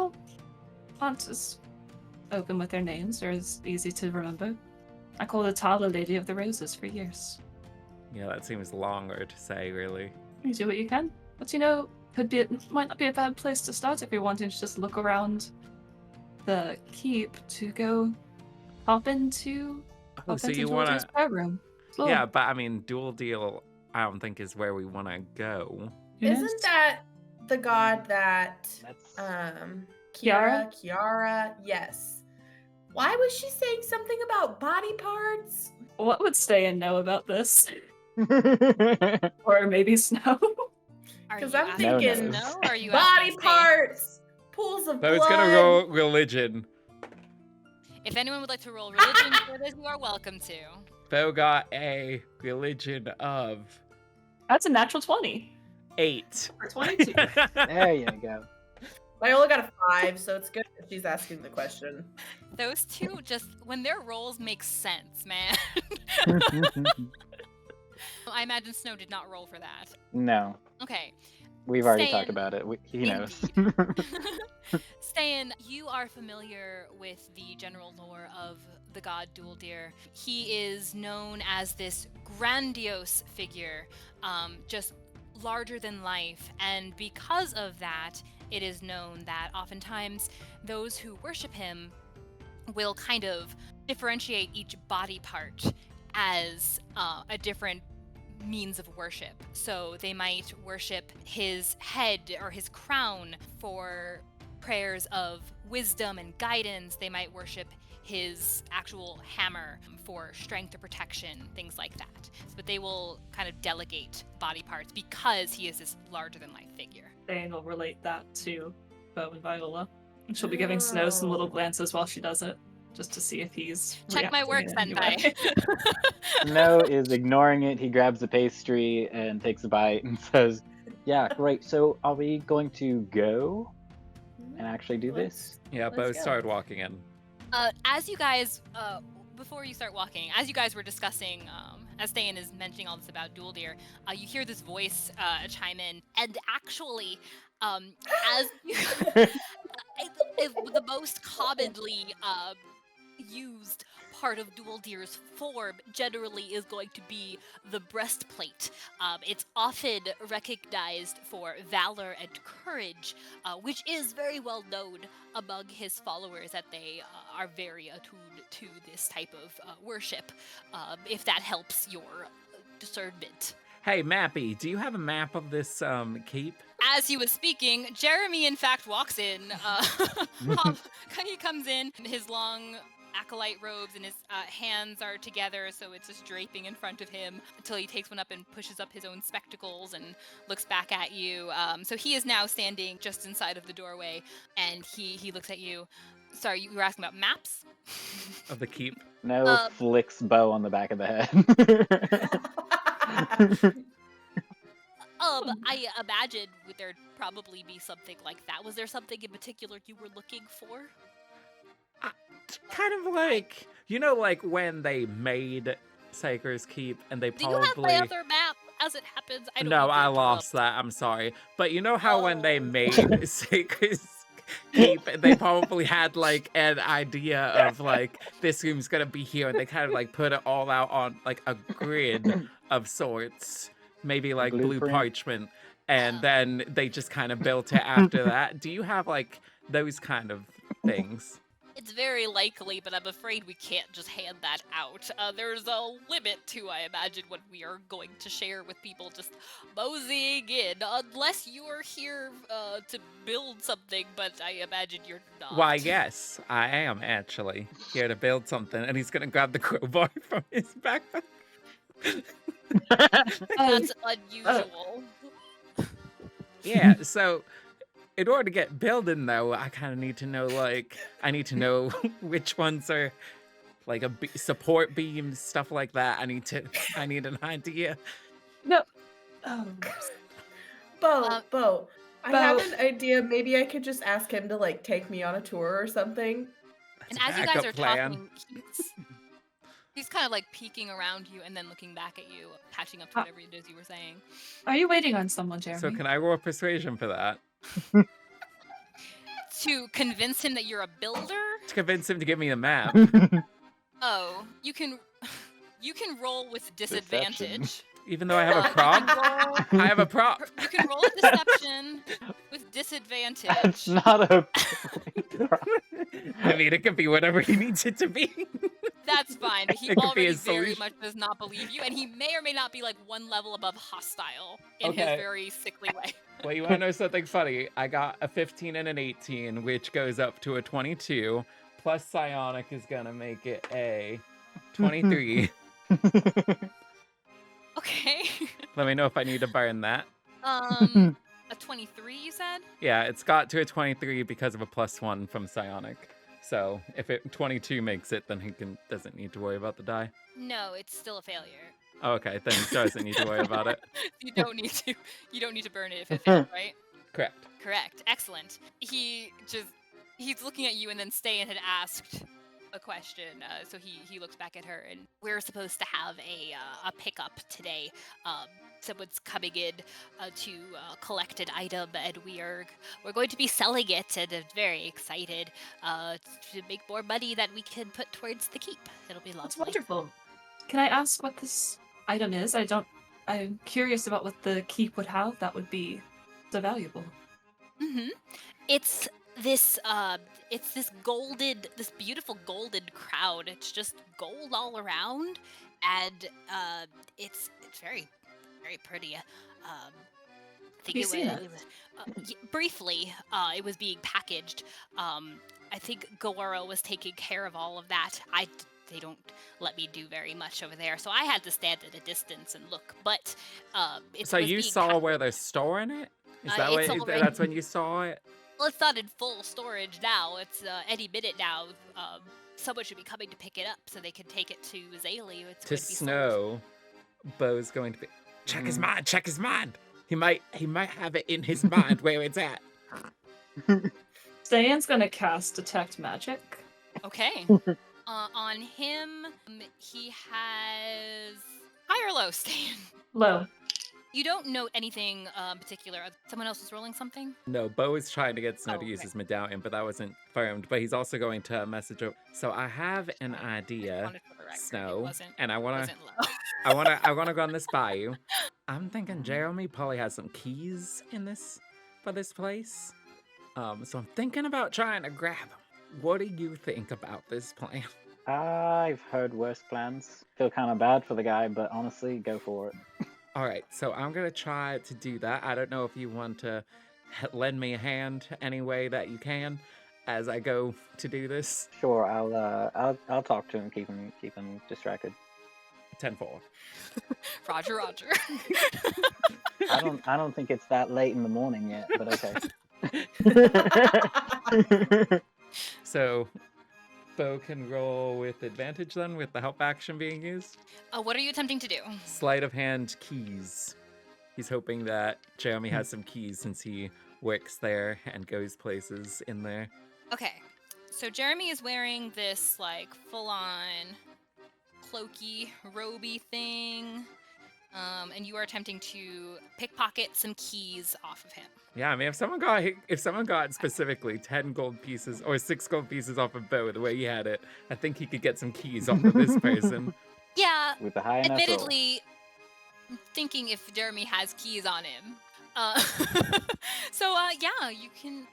aren't as open with their names or as easy to remember. I called Atala Lady of the Roses for years. Yeah, that seems longer to say, really. You do what you can. But might not be a bad place to start if you're wanting to just look around the keep to go hop into Oh, so you Dual Deer's wanna? prayer room. Slow. Yeah, but I mean, dual deal. I don't think is where we want to go. Yes. isn't that the god that That's Kiara? Yes. Why was she saying something about body parts? What would Ste'yn know about this? Or maybe Snow? Are 'Cause you I'm asking thinking Snow, or are you Body asking Ste'yn? parts, pools of So blood. it's gonna roll religion. If anyone would like to roll religion for this, you are welcome to. Beau got a religion of That's a natural 20. 8. Or 22. There you go. Viola got a 5, so it's good that she's asking the question. Those two just, when their roles make sense, man. I imagine Snow did not roll for that. No, Okay. we've already Ste'yn. talked about it. He knows. Ste'yn, you are familiar with the general lore of the god Dualdir. He is known as this grandiose figure, just larger than life, and because of that, it is known that oftentimes those who worship him will kind of differentiate each body part as a different means of worship. So they might worship his head or his crown for prayers of wisdom and guidance. They might worship his actual hammer for strength or protection, things like that. But they will kind of delegate body parts because he is this larger than life figure. Ste'yn will relate that to Beau and Viola. And she'll be giving Snow some little glances while she does it, just to see if he's Check my work, reacting in any way. Senpai. Snow is ignoring it. He grabs the pastry and takes a bite and says, "Yeah, great. So are we going to go and actually do this?" Yeah, Let's Beau go. started walking in. As you guys, before you start walking, as you guys were discussing, as Ste'yn is mentioning all this about Dualdir, you hear this voice chime in, and actually, as you, the most commonly used part of Dualdir's form generally is going to be the breastplate. It's often recognized for valor and courage, which is very well known among his followers that they are very attuned to this type of worship, if that helps your discernment. Hey, Mappy, do you have a map of this keep? As he was speaking, Jeremy in fact walks in. He comes in, his long acolyte robes, and his hands are together, so it's just draping in front of him until he takes one up and pushes up his own spectacles and looks back at you. So he is now standing just inside of the doorway, and he looks at you. Sorry, you were asking about maps? Of the keep. No, flicks Beau on the back of the head. I imagine would there probably be something like that. Was there something in particular you were looking for? Kind of like, you know, like when they made Saker's Keep and they Do you probably... have my other map? As it happens, I don't No, mean to I interrupt. lost that. I'm sorry. But you know how when they made Saker's Keep, they probably had like an idea of like this room's gonna be here, and they kind of like put it all out on like a grid of sorts, maybe like blue Blueprint. parchment, and then they just kind of built it after that. Do you have like those kind of things? It's very likely, but I'm afraid we can't just hand that out. There's a limit to, I imagine, what we are going to share with people just moseying in, unless you are here to build something, but I imagine you're not. Why, yes, I am actually here to build something, and he's gonna grab the crowbar from his backpack. That's unusual. Yeah, so in order to get building, though, I kind of need to know, like, I need to know which ones are, like, support beams, stuff like that. I need an idea. No. Oh. Beau, I Beau. have an idea. Maybe I could just ask him to, like, take me on a tour or something. And That's a as you guys backup are plan. talking, he's kind of like peeking around you and then looking back at you, catching up to whatever it is you were saying. Are you waiting on someone, Jeremy? So can I roll persuasion for that? To convince him that you're a builder? To convince him to give me the map. Oh, you can roll with disadvantage. Even though I have a prop? I have a prop. You can roll a deception with disadvantage. It's not a. I mean, it could be whatever he needs it to be. That's fine. He It could be already a very solution. much does not believe you, and he may or may not be like one level above hostile in Okay. his very sickly way. Well, you want to know something funny? I got a 15 and an 18, which goes up to a 22. Plus psionic is going to make it a 23. Okay. Let me know if I need to burn that. A 23, you said? Yeah, it's got to a 23 because of a +1 from psionic. So if 22 makes it, then he doesn't need to worry about the die. No, it's still a failure. Oh, okay, then he doesn't need to worry about it. You don't need to burn it if it fails, right? Correct. Correct. Excellent. He's looking at you, and then Ste'yn had asked a question, so he looks back at her, and we're supposed to have a pickup today. Someone's coming in to collect an item, and we're going to be selling it, and I'm very excited to make more money that we can put towards the keep. It'll be lovely. That's wonderful. Can I ask what this item is? I'm curious about what the keep would have that would be so valuable. Mm-hmm. It's this beautiful golden crown. It's just gold all around, and it's very, very pretty. I think Have you seen it? Briefly, it was being packaged. I think Gawara was taking care of all of that. They don't let me do very much over there, so I had to stand at a distance and look. But So you saw where they're storing it? Is that it's what? already- That's when you saw it? Well, it's not in full storage now. It's any minute now. Someone should be coming to pick it up so they can take it to Zaylee. It's To going to be sold. Snow, Beau's going to be. Check his mind. Check his mind. He might have it in his mind where it's at. Ste'yn's gonna cast Detect Magic. Okay. On him, he has high or low, Ste'yn. Low. You don't know anything particular. Someone else is rolling something? No, Beau is trying to get Snow to use okay. his medallion, but that wasn't firmed. But he's also going to message her. So I have an I idea, wanted for the record, Snow, It wasn't, and I it wanna wasn't low. I wanna run this by you. I'm thinking Jeremy probably has some keys for this place. So I'm thinking about trying to grab them. What do you think about this plan? I've heard worse plans. Feel kind of bad for the guy, but honestly, go for it. All right, so I'm gonna try to do that. I don't know if you want to lend me a hand any way that you can. as I go to do this? Sure, I'll talk to him, keep him distracted. 10-4. Roger, Roger. I don't think it's that late in the morning yet, but okay. So, Beau can roll with advantage then, with the help action being used. What are you attempting to do? Sleight of hand keys. He's hoping that Jeremy has some keys since he works there and goes places in there. Okay, so Jeremy is wearing this like full-on cloaky, roby thing, and you are attempting to pickpocket some keys off of him. Yeah, I mean, if someone got specifically 10 gold pieces or 6 gold pieces off of Beau the way he had it, I think he could get some keys off of this person. Yeah, With the high enough roll. admittedly, I'm thinking if Jeremy has keys on him. So, yeah, you can...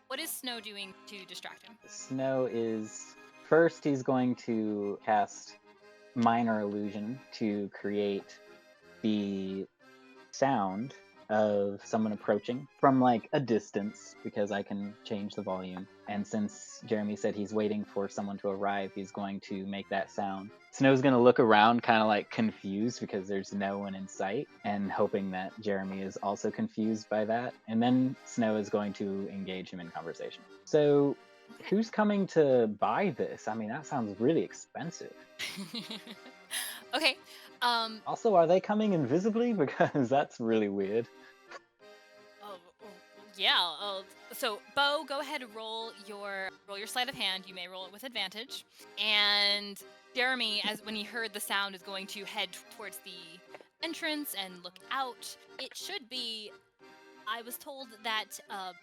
What is Snow doing to distract him? Snow is first. He's going to cast Minor Illusion to create the sound of someone approaching from like a distance, because I can change the volume. And since Jeremy said he's waiting for someone to arrive, he's going to make that sound. Snow's going to look around kind of like confused because there's no one in sight, and hoping that Jeremy is also confused by that. And then Snow is going to engage him in conversation. So who's coming to buy this? I mean, that sounds really expensive. Okay. Also, are they coming invisibly? Because that's really weird. Yeah. So, Beau, go ahead and roll your sleight of hand. You may roll it with advantage. And Jeremy, when he heard the sound, is going to head towards the entrance and look out. It should be. I was told that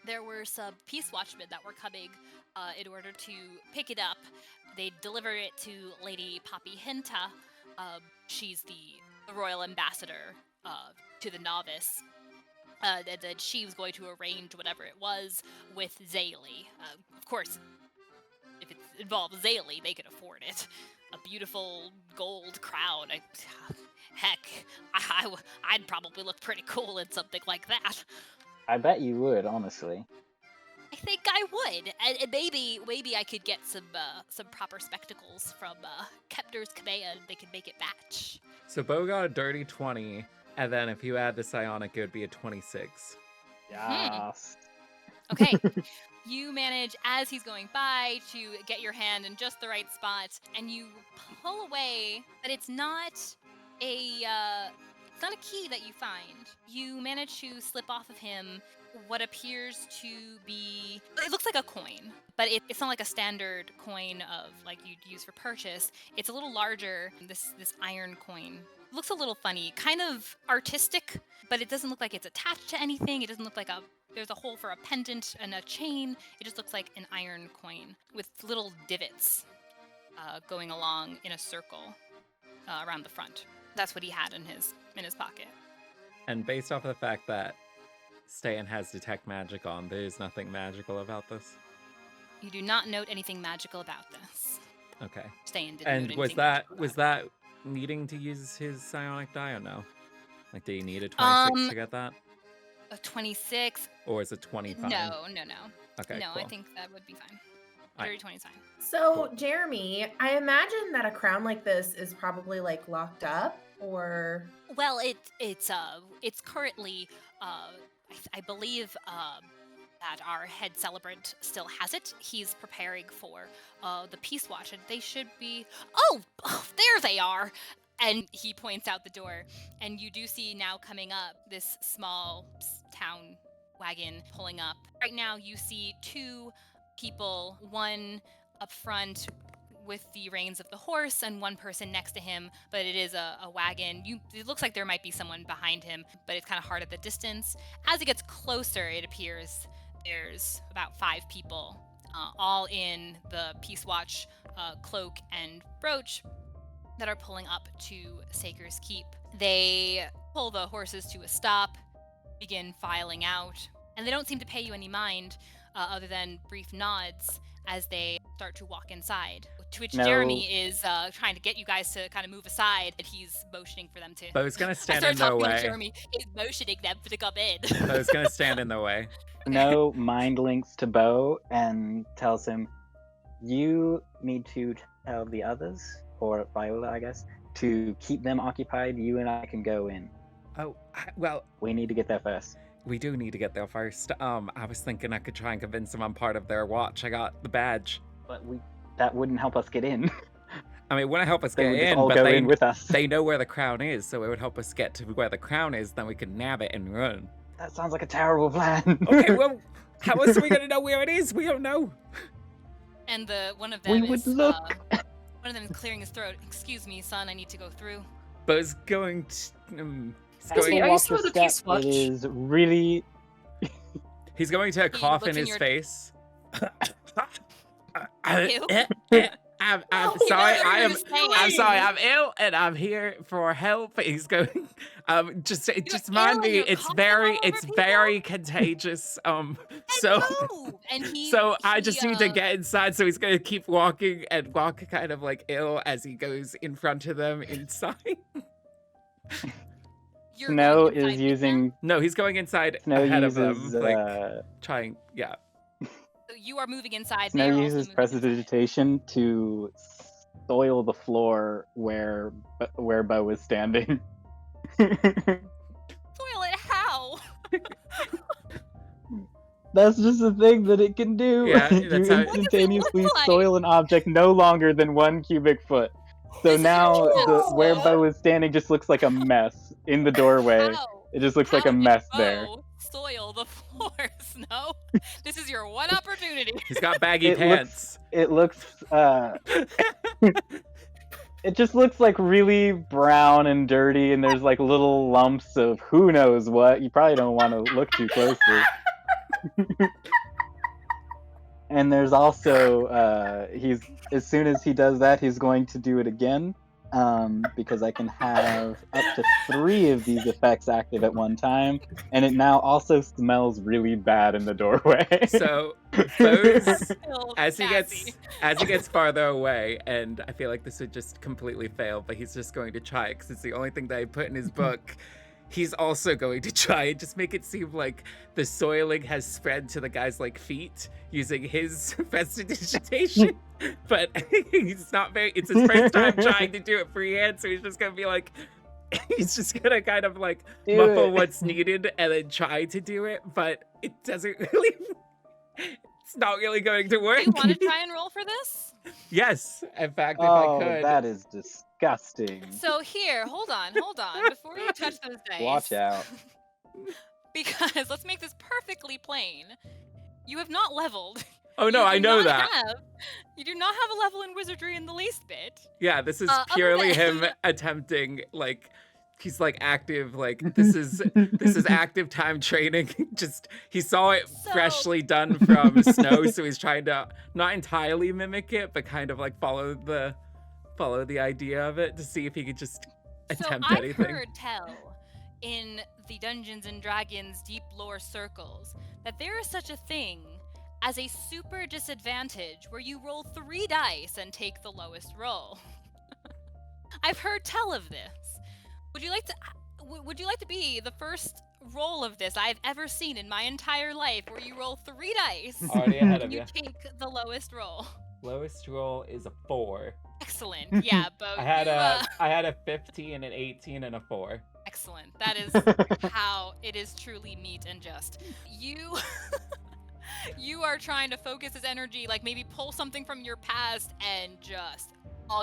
there were some peace watchmen that were coming in order to pick it up. They delivered it to Lady Poppy Hinta. She's the royal ambassador to the novice. That she was going to arrange whatever it was with Zaylee. Of course, if it involves Zaylee, they could afford it. A beautiful gold crown. I'd probably look pretty cool in something like that. I bet you would, honestly. I think I would, and maybe I could get some proper spectacles from Kepner's command. They could make it match. So Beau got a dirty 20, and then if you add the psionic, it would be a 26. Yes. Okay. You manage, as he's going by, to get your hand in just the right spot, and you pull away, but it's not a key that you find. You manage to slip off of him what appears to be... It looks like a coin, but it's not like a standard coin of like you'd use for purchase. It's a little larger, this iron coin. It looks a little funny, kind of artistic, but it doesn't look like it's attached to anything. It doesn't look like there's a hole for a pendant and a chain. It just looks like an iron coin with little divots going along in a circle around the front. That's what he had in his pocket. And based off of the fact that Ste'yn has detect magic on, there is nothing magical about this. You do not note anything magical about this. Okay. Ste'yn didn't And note was anything that needing to use his psionic die or no? Like, do you need a 26 to get that? A 26? Or is it 25? No. Okay, No, cool. I think that would be fine. Alright. 30, 20 is fine. So, Jeremy, I imagine that a crown like this is probably like locked up, or Well, it's currently I believe that our head celebrant still has it. He's preparing for the Peace Watch, and they should be. Oh, there they are! And he points out the door, and you do see now coming up this small town wagon pulling up. Right now, you see two people, one up front with the reins of the horse and one person next to him, but it is a wagon. It looks like there might be someone behind him, but it's kind of hard at the distance. As it gets closer, it appears there's about 5 people, all in the Peace Watch cloak and brooch that are pulling up to Saker's Keep. They pull the horses to a stop, begin filing out, and they don't seem to pay you any mind other than brief nods as they start to walk inside. To which Jeremy is trying to get you guys to kind of move aside, and he's motioning for them to. Beau's gonna stand in their way. Jeremy is motioning them to come in. Beau's gonna stand in their way. Snow mind links to Beau and tells him, you need to tell the others, or Viola, I guess, to keep them occupied. You and I can go in. Oh, well, We need to get there first. we do need to get there first. I was thinking I could try and convince them I'm part of their watch. I got the badge. But that wouldn't help us get in. I mean, it wouldn't help us They get would just in, all but go in with us. they know where the crown is, so it would help us get to where the crown is, then we could nab it and run. That sounds like a terrible plan. Okay, well, how else are we gonna know where it is? We don't know. And one of them We would is look. one of them is clearing his throat. Excuse me, son, I need to go through. But it's going to... he's Excuse me, going, are you Watch still your the Peace step. Watch? It is really. he's going to cough in looks in his your- face. Ew. I'm Oh, sorry. whatever I'm you're saying. sorry. I'm ill and I'm here for help. He's going. Just ill mind and me. you're It's coughing very, all over it's people? very contagious. So. Move! And he, So I he, just need to get inside. So he's gonna keep walking and walk kind of like ill as he goes in front of them inside. you're Snow going inside is with them? using. No, he's going inside Snow ahead uses. of them, like trying. Yeah. So you are moving inside. Snow they're also uses moving inside. prestidigitation to soil the floor where Beau is standing. Soil it how? That's just a thing that it can do. Yeah, you that's how- instantaneously look like? soil an object no longer than 1 cubic foot. So This is now ridiculous. where Beau is standing just looks like a mess in the doorway. How? It just looks How like a did mess Beau there. soil the floor, Snow. This is your one opportunity. He's got baggy It pants. It looks it just looks like really brown and dirty, and there's like little lumps of who knows what. You probably don't want to look too closely. And there's also he's as soon as he does that, he's going to do it again, because I can have up to 3 of these effects active at one time, and it now also smells really bad in the doorway. So Beau's, Still as he Kassie. gets farther away, and I feel like this would just completely fail, but he's just going to try it because it's the only thing that I put in his book. He's also going to try and just make it seem like the soiling has spread to the guy's like feet using his prestidigitation. But he's not very. It's his first time trying to do it freehand, so he's just gonna be like, he's just gonna kind of like Do muffle it. what's needed and then try to do it, but it doesn't really. It's not really going to work. Do you want to try and roll for this? Yes, in fact, if Oh, I could. that is disgusting. So here, hold on. Before you touch those dice. Watch out. Because let's make this perfectly plain. You have not leveled. Oh no, You I do know not that. You do not have a level in wizardry in the least bit. Yeah, this is Other purely than- him attempting, like, he's like active, like this is active time training. Just he saw it So- freshly done from Snow, so he's trying to not entirely mimic it, but kind of like follow the idea of it to see if he could just attempt so I've anything. heard tell in the Dungeons and Dragons deep lore circles that there is such a thing as a super disadvantage where you roll 3 dice and take the lowest roll. I've heard tell of this. Would you like to be the first roll of this I've ever seen in my entire life where you roll 3 dice Already ahead of and you. you take the lowest roll? Lowest roll is a 4. Excellent. Yeah, Beau. I had you, I had a 15, an 18, and a 4. Excellent. That is how it is truly meat and just. You are trying to focus his energy, like maybe pull something from your past and just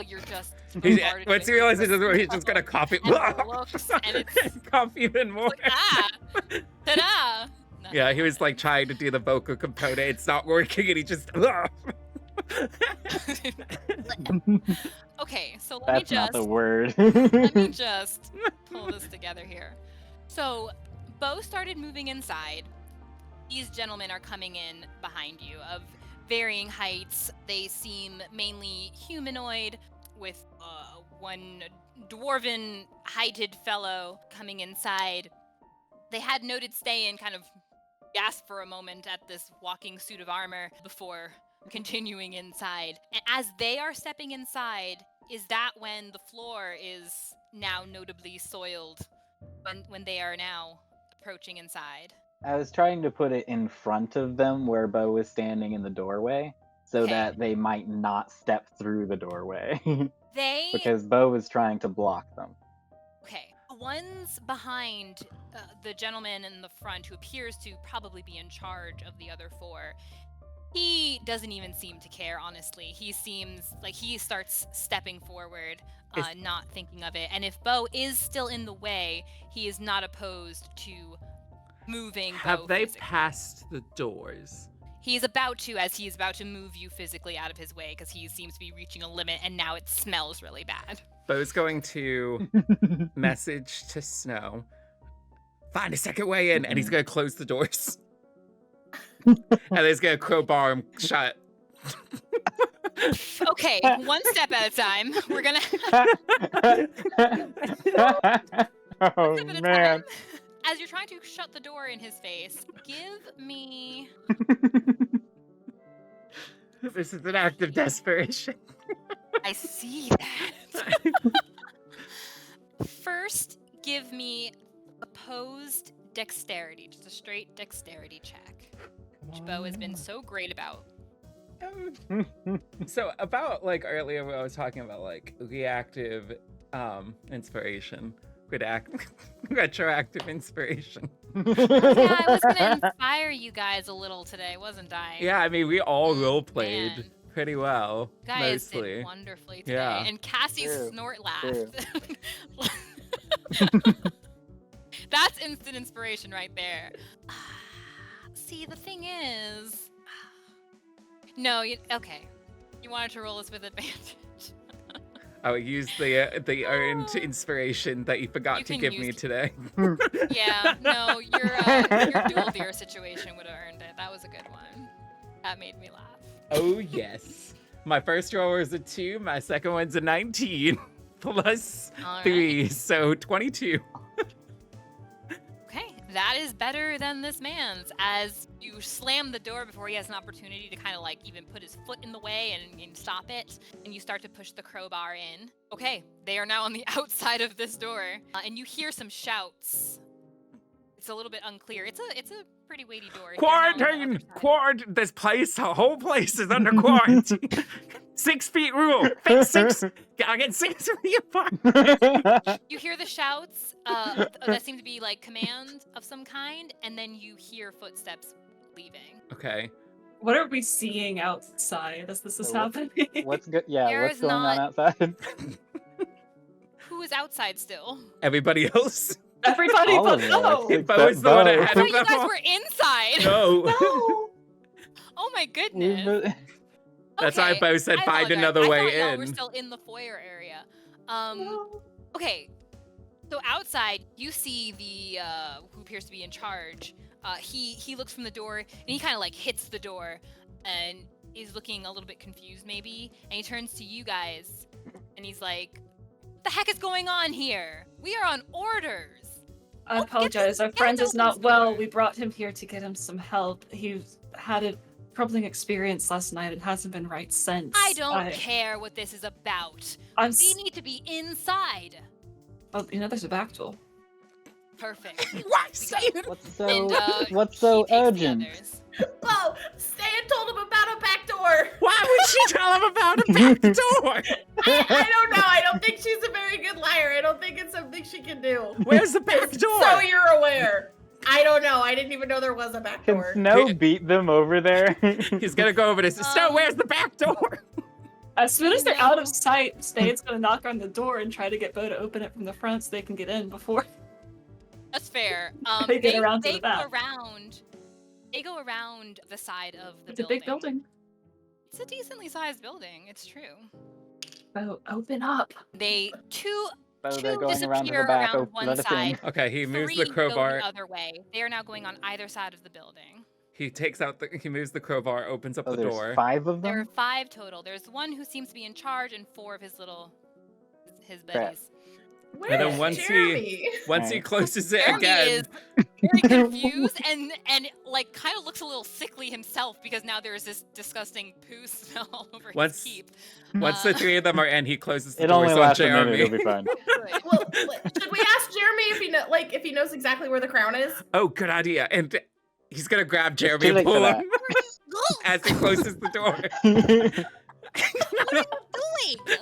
you're just bombarded Once with he realizes this he's just gonna cough it. and looks, and it's cough even more. like, ta-da! Yeah, he was like trying to do the vocal component. It's not working, and he just. Okay, so let That's me not just the word. let me just pull this together here. So, Beau started moving inside. These gentlemen are coming in behind you of varying heights. They seem mainly humanoid, with one dwarven heighted fellow coming inside. They had noted Ste'yn kind of gasp for a moment at this walking suit of armor before continuing inside. And as they are stepping inside, is that when the floor is now notably soiled when they are now approaching inside? I was trying to put it in front of them where Beau was standing in the doorway so Okay. that they might not step through the doorway. They Because Beau was trying to block them. Okay. The ones behind the gentleman in the front who appears to probably be in charge of the other four, he doesn't even seem to care, honestly. He seems like he starts stepping forward, not thinking of it. And if Beau is still in the way, he is not opposed to moving Beau Have they physically. passed the doors? He's about to, as he's about to move you physically out of his way, because he seems to be reaching a limit, and now it smells really bad. Beau's going to message to Snow, find a second way in, and he's going to close the doors. And then he's going to crowbar him shut. Okay, one step at a time. We're gonna Oh step at a man. time. As you're trying to shut the door in his face, give me. This is an act of desperation. I see that. First, give me opposed dexterity, just a straight dexterity check, which Beau has been so great about. So about like earlier when I was talking about like reactive inspiration, retroactive inspiration. Yeah, I was gonna inspire you guys a little today, wasn't I? Yeah, I mean we all role played Man. pretty well, You guys mostly. did wonderfully today. Yeah. And Cassie's True, snort true. laugh. That's instant inspiration right there. See, the thing is... No, okay. You wanted to roll this with advantage. I would use the earned inspiration that you forgot You to can give use me it. today. Yeah, no, your dual deer situation would have earned it. That was a good one. That made me laugh. Oh yes. My first roll was a 2, my second one's a 19 plus All 3, right. so 22. Okay, that is better than this man's. As you slam the door before he has an opportunity to kind of like even put his foot in the way and stop it, and you start to push the crowbar in. Okay, they are now on the outside of this door, and you hear some shouts. It's a little bit unclear. It's a pretty weighty door. They're now on the other Quarantine! side. This place, the whole place is under quarantine. 6 feet rule. Fix 6. Gotta get 6 feet apart. You hear the shouts that seem to be like command of some kind, and then you hear footsteps leaving. Okay. What are we seeing outside as this is So happening? What's good? Yeah, There what's is going on not- outside? Who is outside still? Everybody else? Everybody All but of us. no. If I was the one Beau. I ahead thought of you them guys all. were inside. No. No. Oh my We've goodness. been- That's why Okay, Beau said I find apologize. another I way thought y'all were in. still in the foyer area. No. Okay. So outside, you see the who appears to be in charge. He looks from the door and he kind of like hits the door, and is looking a little bit confused maybe. And he turns to you guys, and he's like, "What the heck is going on here? We are on orders." I Oh, apologize. Our get friend this is not open well. door. We brought him here to get him some help. He had a troubling experience last night and hasn't been right since. I don't care what this is about. I'm. We need to be inside. Oh, you know, there's a back door. Perfect. Why We say got- it? What's so he takes the urgent? others. Whoa! Stan told him about a back door. Why would she tell him about a back door? I don't know. I don't think she's a very good liar. I don't think it's something she can do. Where's the back door? So you're aware. I don't know. I didn't even know there was a back Can door. Snow beat them over there? He's gonna go over to Snow, where's the back door? As soon as they're out No. of sight, Ste'yn's gonna knock on the door and try to get Beau to open it from the front so they can get in before. That's fair. They get around to they the back. They go around the side of the It's a big building. It's a decently sized building. It's true. Beau, open up. They two So they're going around to disappear the back. around Oh, one let us in. side. Okay, he moves Three the crowbar. go the other way. They are now going on either side of the building. He takes out he moves the crowbar, opens up Oh, the there's door. 5 of There are them? 5 total. There's one who seems to be in charge and 4 of his Crap. buddies. Where's And then once he- Jeremy? Once he Right. closes it Jeremy again, very confused and like kind of looks a little sickly himself because now there's this disgusting poo smell all over his keep. Once the three of them are in, he closes the It doors only on lasts a Jeremy. minute. It'll be fine. Well, should we ask Jeremy if he knows exactly where the crown is? Oh, good idea. And he's gonna grab too Jeremy and late for pull that. him as he closes the door. What are you doing?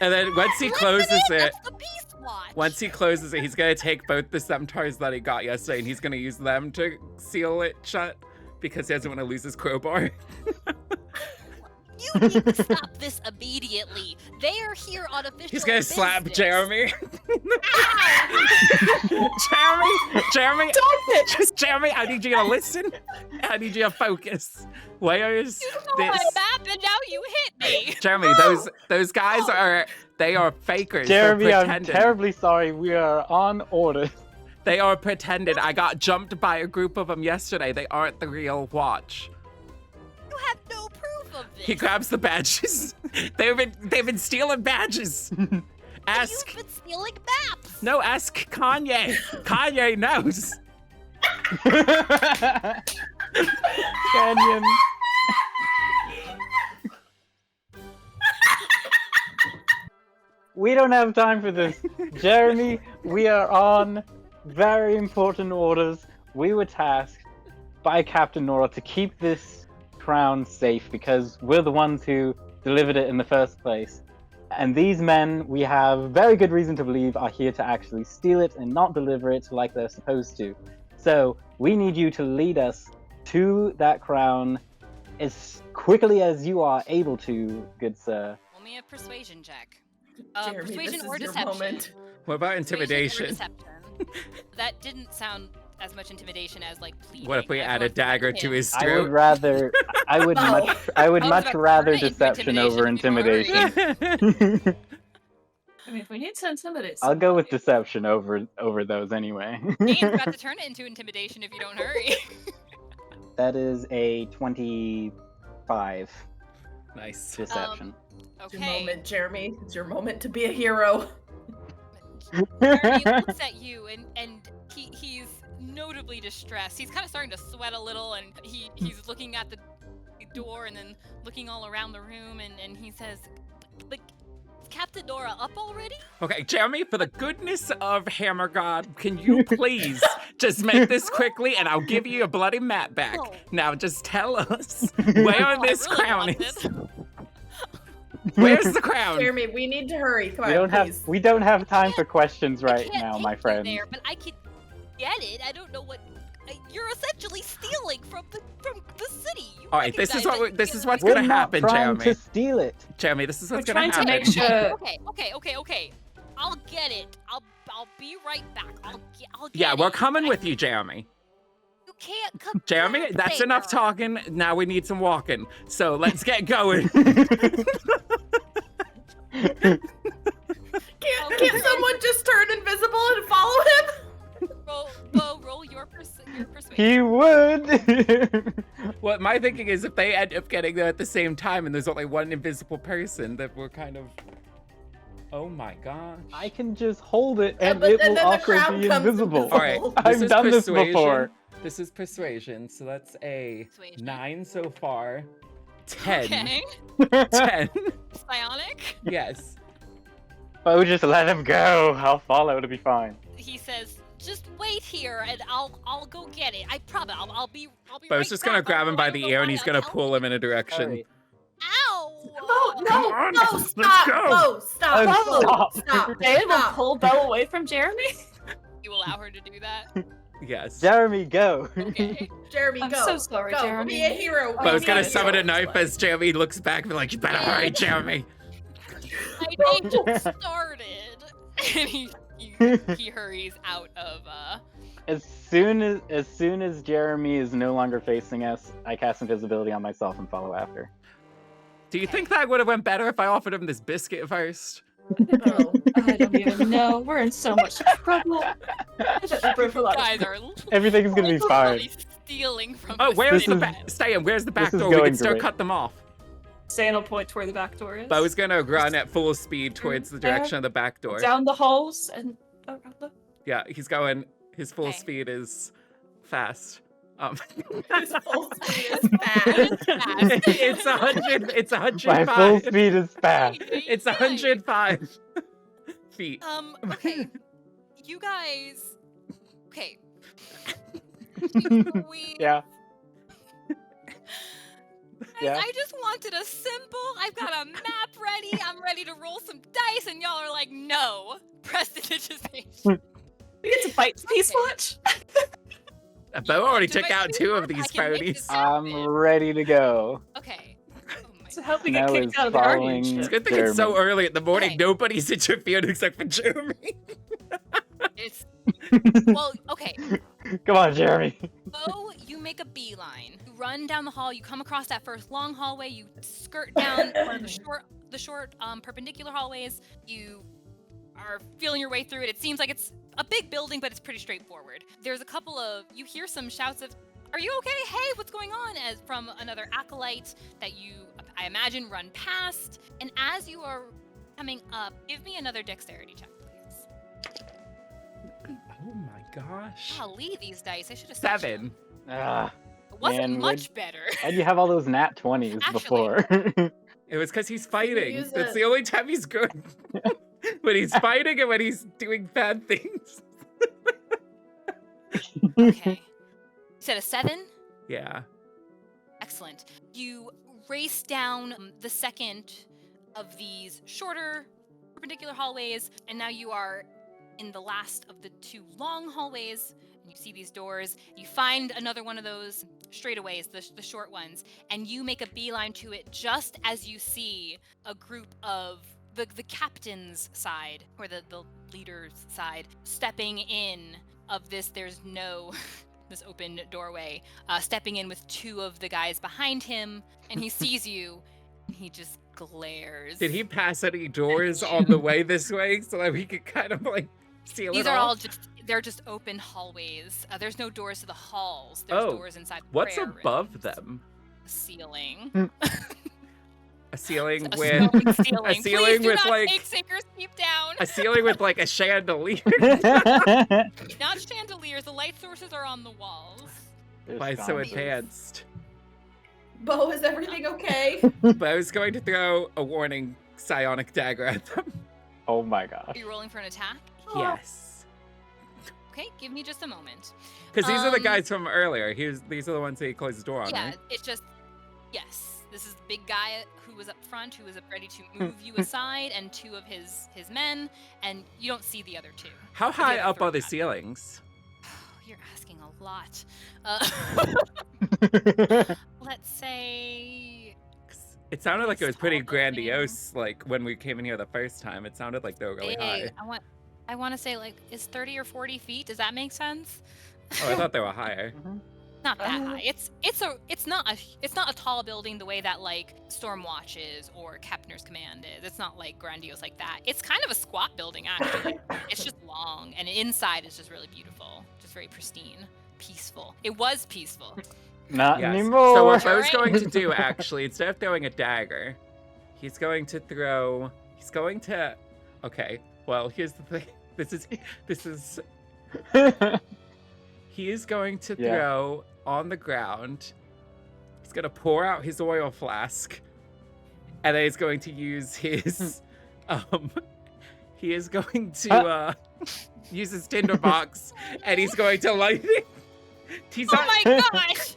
And then once he closes it, That's the Beast Watch. once he closes it, he's gonna take both the centaurs that he got yesterday, and he's gonna use them to seal it shut because he doesn't want to lose his crowbar. You need to stop this immediately. They are here on official He's gonna slap business. Jeremy. Jeremy, Jeremy, I need you to listen. I need you to focus. Where's You know my this? map and now you hit me. Jeremy, those guys are fakers. Jeremy, They're I'm pretending. terribly sorry. We are on order. They are pretended. I got jumped by a group of them yesterday. They aren't the real watch. You have no proof of this. He grabs the badges. They've been stealing badges. Ask You've been stealing maps. no, ask Kanye. Kanye knows. Canyon. We don't have time for this. Jeremy, we are on very important orders. We were tasked by Captain Nora to keep this crown safe because we're the ones who delivered it in the first place. And these men, we have very good reason to believe, are here to actually steal it and not deliver it like they're supposed to. So we need you to lead us to that crown as quickly as you are able to, good sir. Roll me a persuasion check. Jeremy, Persuasion this or is your deception. moment. What about Persuasion or intimidation? deception. That didn't sound as much intimidation as like pleading. What if we I add a wrote that dagger in. to his I would throat? rather, I would Oh. much I was much about to rather turn it into deception over intimidation if you intimidation. I mean, if we need to intimidate I'll go with somebody- deception over those anyway. Ian's about to turn it into intimidation if you don't hurry. That is a 25 Nice. deception. It's your Okay. moment, Jeremy. It's your moment to be a hero. Jeremy looks at you and he's notably distressed. He's kind of starting to sweat a little and he's looking at the door and then looking all around the room and he says, "But is Captain Nora up already?" Okay, Jeremy, for the goodness of Hammer God, can you please just make this quickly and I'll give you a bloody map back. No. Now just tell us where I this really crown want is. it. Where's the crown? Jeremy, we need to hurry. Come we on, don't please. we don't have time can't- for questions I right can't now, take my you friend. There, but I could get it. I don't know what. You're essentially stealing from the city. You All right, this is recognize what that this you're is what's We're gonna not happen, trying Jeremy. to steal it. Jeremy, this is what's We're gonna trying happen. to make sure. Okay. I'll get it. I'll be right back. I'll get Yeah, it. we're coming I- with you, Jeremy. You can't come. Jeremy, back that's there. enough talking. Now we need some walking. So let's get going. Can't someone just turn invisible and follow him? Roll your persuasion. He would. What my thinking is if they end up getting there at the same time and there's only one invisible person, that we're kind of... Oh my gosh. I can just hold it and but it then will the also crowd be comes invisible. All right, invisible. this I've is done this persuasion. before. This is persuasion, so that's a Persuasion. 9 so far. 10. Okay. 10. Psionic. Yes. Beau, just let him go. I'll follow. It'll be fine. He says, "Just wait here, and I'll go get it. I promise. I'll be But I was right just gonna back. grab him by I don't the know ear and why he's I'm gonna telling pull you. him in a direction. Sorry. Ow! No, Come on, no, let's stop, go. no, stop, Oh, stop, stop. stop, Jane will stop. pull Beau away from Jeremy. You allow her to do that? Yes. Jeremy, go. Okay. Jeremy, I'm go. so sorry, go. Jeremy. Be a hero. But I was We gonna need summon a you. knife as Jeremy looks back and be like, you better hurry, Jeremy. My day just started. And he hurries out of As soon as Jeremy is no longer facing us, I cast invisibility on myself and follow after. Do you think that would have went better if I offered him this biscuit first? Oh. I don't even know. We're in so much trouble. guys are Everything's gonna be fine. literally stealing from Oh, the where's city. the Ste'yn, where's the back this is door? We going can still great. cut them off. Ste'yn will point to where the back door is. Beau's gonna run at full speed towards the direction of the back door. Down the halls and around the... Yeah, he's going His full Okay. speed is fast. His full speed is fast. It's 100. It's My 105. full speed is fast. It's 105 feet. Okay. You guys. Okay. We. Yeah. Yeah. I just wanted a simple. I've got a map ready. I'm ready to roll some dice, and y'all are like, no. Prestidigitation. We get to fight Peace Okay. Watch. Beau already Do took I out do 2 of that? these I can make ponies. this happen. I'm ready to go. Okay. Oh my To help me get Snow kicked is out of the following- It's guardianship. good thing it's so Jeremy. early in the morning. Okay. Nobody's interfered except for Jeremy. It's well, okay. Come on, Jeremy. Beau, you make a beeline. You run down the hall. You come across that first long hallway. You skirt down one of the short perpendicular hallways. You are feeling your way through it. It seems like it's a big building, but it's pretty straightforward. There's a couple of you hear some shouts of, "Are you okay? Hey, what's going on?" as from another acolyte that you, I imagine, run past. And as you are coming up, give me another dexterity check, please. Oh my gosh. Golly, these dice. I should have 7. Ah, It wasn't Man, much better. why'd you have all those nat 20s Actually- before? It was because he's fighting. use That's it. the only time he's good. When he's fighting and when he's doing bad things. Okay. You said a 7? Yeah. Excellent. You race down the second of these shorter perpendicular hallways, and now you are in the last of the 2 long hallways. And you see these doors. You find another one of those straightaways, the short ones, and you make a beeline to it just as you see a group of the captain's side, or the leader's side, stepping in of this. There's no this open doorway, stepping in with 2 of the guys behind him, and he sees you, and he just glares. Did he pass any doors on the way this way so that we could kind of like seal These it are off? all they're just open hallways. There's no doors to the halls. There's Oh, doors inside the What's prayer above rooms. them? A ceiling. A ceiling A with stone ceiling. a ceiling Please do with not like take Sinker's Keep down. a ceiling with like a chandelier. Not chandeliers. The light sources are on the walls. There's Why so sconces. advanced? Beau, is everything okay? But I was going to throw a warning psionic dagger at them. Oh my Are gosh. you rolling for an attack? Yes. Okay, give me just a moment. Because these are the Um, guys from earlier. These are the ones that he closed the door on, Yeah, right? it's just yes. This is the big guy who was up front, who was ready to move you aside, and 2 of his men, and you don't see the other 2. How the high other up are the 3 guys. ceilings? You're asking a lot. Let's say 'Cause it sounded like it was pretty Tall building. grandiose, like when we came in here the first time. It sounded like they were really high. big. I want to say like is 30 or 40 feet. Does that make sense? Oh, I thought they were higher. Not that Uh, high. It's not a tall building the way that like Stormwatch is or Kepner's Command is. It's not like grandiose like that. It's kind of a squat building actually. It's just long, and inside is just really beautiful, just very pristine, peaceful. It was peaceful. Not Yes. anymore. So what Beau's Alright. going to do, actually, instead of throwing a dagger, he's going to throw. He's going to. Okay. Well, here's the thing. This is. He is going to Yeah. throw on the ground. He's going to pour out his oil flask, and then he's going to use his. He is going to use his tinderbox, and he's going to light it. He's Oh not, my gosh!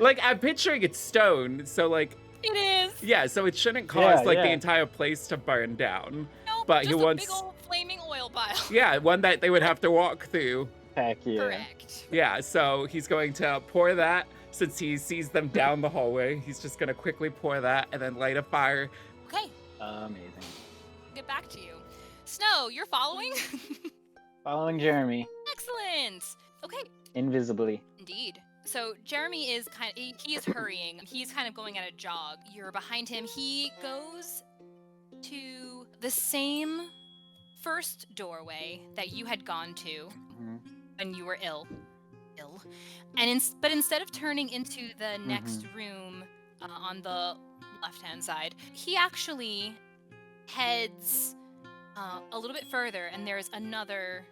like I'm picturing it's stone, so like It is. yeah, so it shouldn't cause Yeah, like the yeah. entire place to burn down. Nope, But just he a wants- big old flaming oil pile. Yeah, one that they would have to walk through. Heck yeah. Correct. Yeah, so he's going to pour that since he sees them down the hallway. He's just gonna quickly pour that and then light a fire. Okay, Amazing. get back to you. Snow, you're following? Following Jeremy, Excellent. Okay, invisibly. indeed. So Jeremy is he is hurrying. He's kind of going at a jog. You're behind him. He goes to the same first doorway that you had gone to Mhm. when you were ill. But instead of turning into the next room on the left-hand side, he actually heads a little bit further, and there's another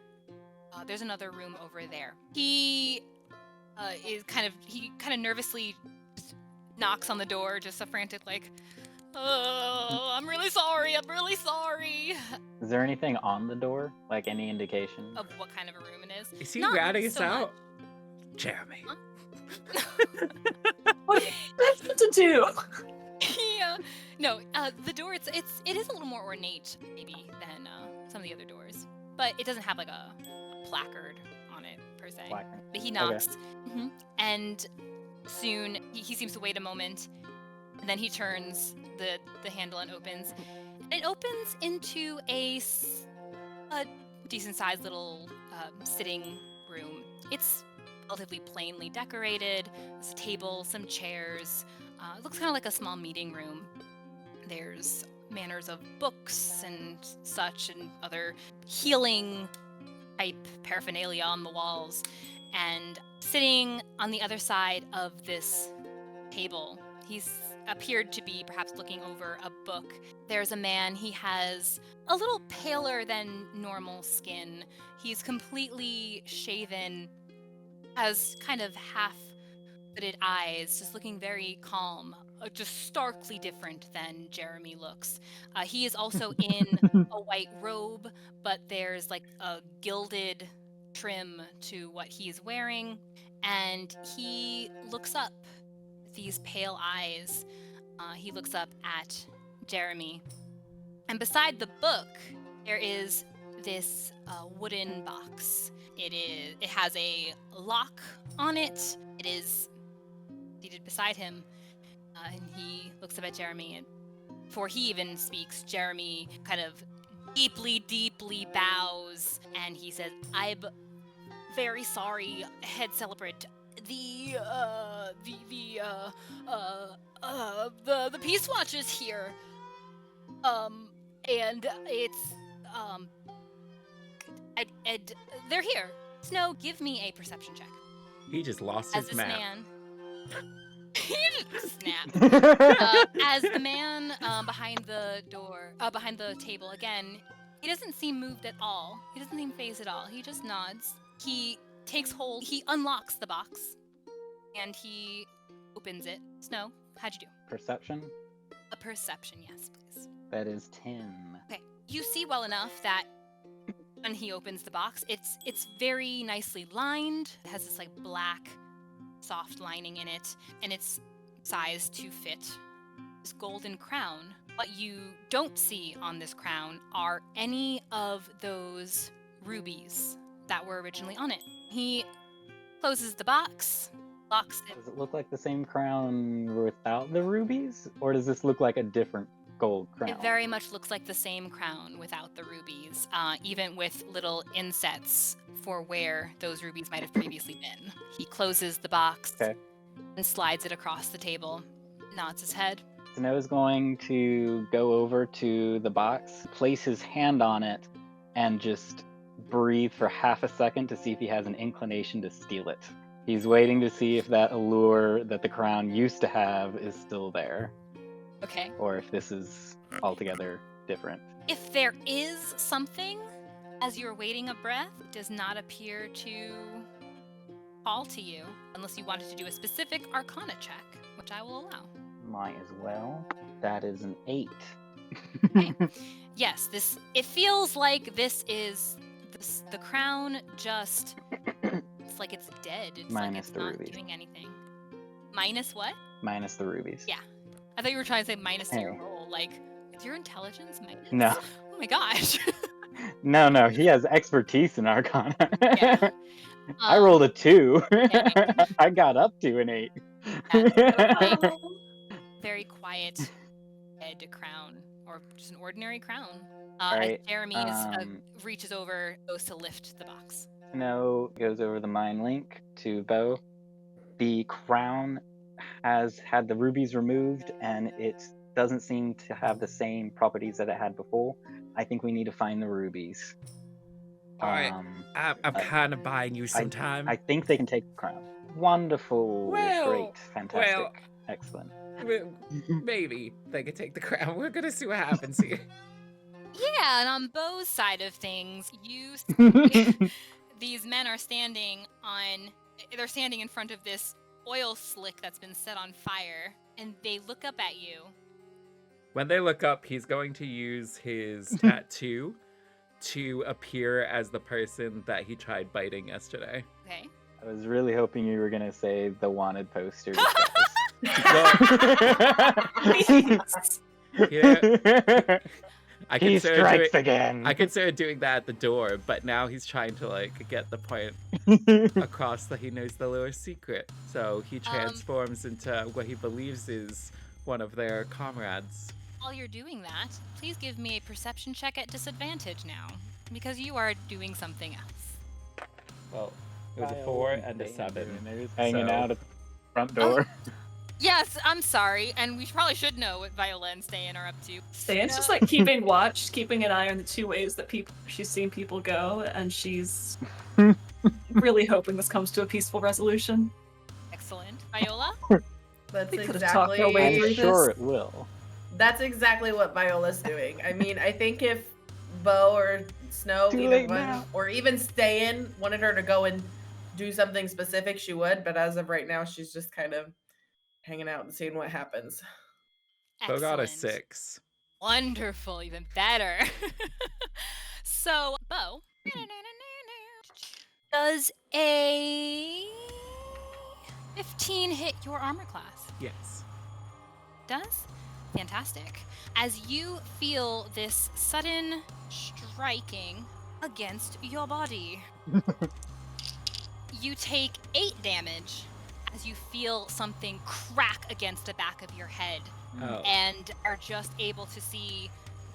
There's another room over there. He kind of nervously knocks on the door, just a frantic like, "Oh, I'm really sorry. I'm really sorry." Is there anything on the door? Like any indication? Of what kind of a room it is? Is he Not ratting us so much. out? Jeremy. What to do? Yeah. No, the door, it is a little more ornate, maybe, than some of the other doors. But it doesn't have like a placard on it, per se. Placard. But he knocks, and soon he seems to wait a moment, and then he turns the handle and opens. And it opens into a decent-sized little sitting room. It's relatively plainly decorated. There's a table, some chairs. It looks kind of like a small meeting room. There's manners of books and such, and other healing type paraphernalia on the walls. And sitting on the other side of this table, he's appeared to be perhaps looking over a book. There's a man. He has a little paler than normal skin. He's completely shaven, has kind of half-hooded eyes, just looking very calm, just starkly different than Jeremy looks. He is also in a white robe, but there's like a gilded trim to what he's wearing, and he looks up with these pale eyes. He looks up at Jeremy, and beside the book there is this wooden box. It has a lock on it. It is seated beside him, and he looks up at Jeremy, and before he even speaks, Jeremy kind of deeply bows, and he says, "I'm very sorry, head celebrant. The Peace Watch is here. And it's they're here. Snow, give me a perception check." He just lost As his this map. man, he just snapped. As the man behind the door, behind the table, again, he doesn't seem moved at all. He doesn't seem phased at all. He just nods. He takes hold. He unlocks the box, and he opens it. Snow, how'd you do? Perception? A perception, yes, please. That is 10. Okay, you see well enough that when he opens the box, it's very nicely lined. It has this like black, soft lining in it, and it's sized to fit this golden crown. What you don't see on this crown are any of those rubies that were originally on it. He closes the box, locks it. Does it look like the same crown without the rubies? Or does this look like a different gold crown? It very much looks like the same crown without the rubies, even with little insets for where those rubies might have previously been. He closes the box and slides it across the table, nods his head. Snow's going to go over to the box, place his hand on it, and just breathe for half a second to see if he has an inclination to steal it. He's waiting to see if that allure that the crown used to have is still there. Okay. Or if this is altogether different. If there is something, as you're waiting a breath, it does not appear to call to you, unless you wanted to do a specific Arcana check, which I will allow. Might as well. That is an 8. Okay. Yes, it feels like this is the crown just, it's like it's dead. It's Minus like the it's not rubies. doing anything. Minus what? Minus the rubies. Yeah. I thought you were trying to say minus to your Hey. roll. Like, is your intelligence minus? No. Oh my gosh. No, he has expertise in Arcana. Yeah. I rolled a 2. yeah. I got up to an 8. Very quiet red crown, or just an ordinary crown. Alright, As Jeremy reaches over, goes to lift the box. Snow goes over the mind link to Beau. The crown has had the rubies removed, and it doesn't seem to have the same properties that it had before. I think we need to find the rubies. Alright. I'm kind of buying you some time. I think they can take the crown. Wonderful. Well, great. Fantastic. well. Excellent. Maybe they could take the crown. We're gonna see what happens here. Yeah, and on Beau's side of things, you see these men are standing in front of this oil slick that's been set on fire, and they look up at you. When they look up, he's going to use his tattoo to appear as the person that he tried biting yesterday. Okay. I was really hoping you were going to say the wanted poster. Yeah. He strikes again. I considered doing that at the door, but now he's trying to like get the point across that he knows the little secret. So he transforms into what he believes is one of their comrades. While you're doing that, please give me a perception check at disadvantage now, because you are doing something else. Well, it was a 4 and a 7. They're just hanging out at the front door. Yes, I'm sorry, and we probably should know what Viola and Ste'yn are up to. Ste'yn's just like keeping watch, keeping an eye on the two ways that she's seen people go, and she's really hoping this comes to a peaceful resolution. Excellent. Viola? That's We could have talked our way through I'm sure it will. That's exactly what Viola's doing. I mean, I think if Beau or Snow, or even Ste'yn wanted her to go and do something specific, she would. But as of right now, she's just kind of hanging out and seeing what happens. Beau got a Excellent. 6. Wonderful, even better. So, Beau, does a 15 hit your armor class? Yes. Does? Fantastic. As you feel this sudden striking against your body, you take 8 damage as you feel something crack against the back of your head, and are just able to see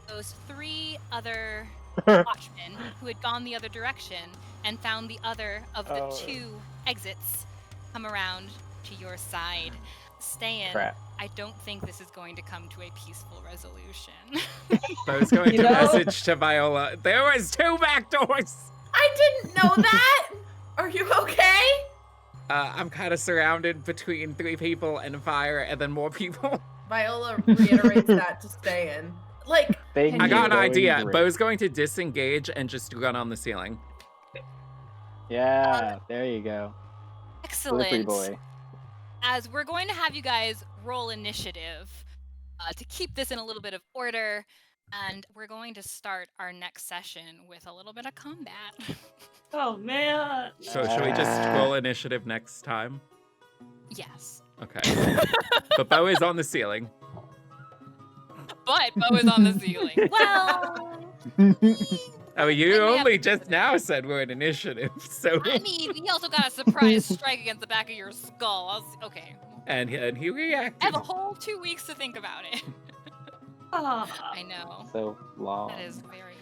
those 3 other watchmen who had gone the other direction and found the other of the 2 exits come around to your side. Ste'yn, Crap. I don't think this is going to come to a peaceful resolution. Beau's going to message to Viola. There was 2 back doors! I didn't know that! Are you okay? I'm kind of surrounded between 3 people and fire and then more people. Viola reiterates that to Ste'yn. Like, I got an idea. Great. Beau's going to disengage and just run on the ceiling. Yeah, there you go. Excellent. Slippery boy. As we're going to have you guys roll initiative to keep this in a little bit of order, and we're going to start our next session with a little bit of combat. Oh man. So should we just roll initiative next time? Yes. Okay. But Beau is on the ceiling. But Beau is on the ceiling. Well, I mean, you And we only have- just now said we're in initiative, so... I mean, he also got a surprise strike against the back of your skull. Okay. And he reacted. I have a whole 2 weeks to think about it. I know. So long. That is very long.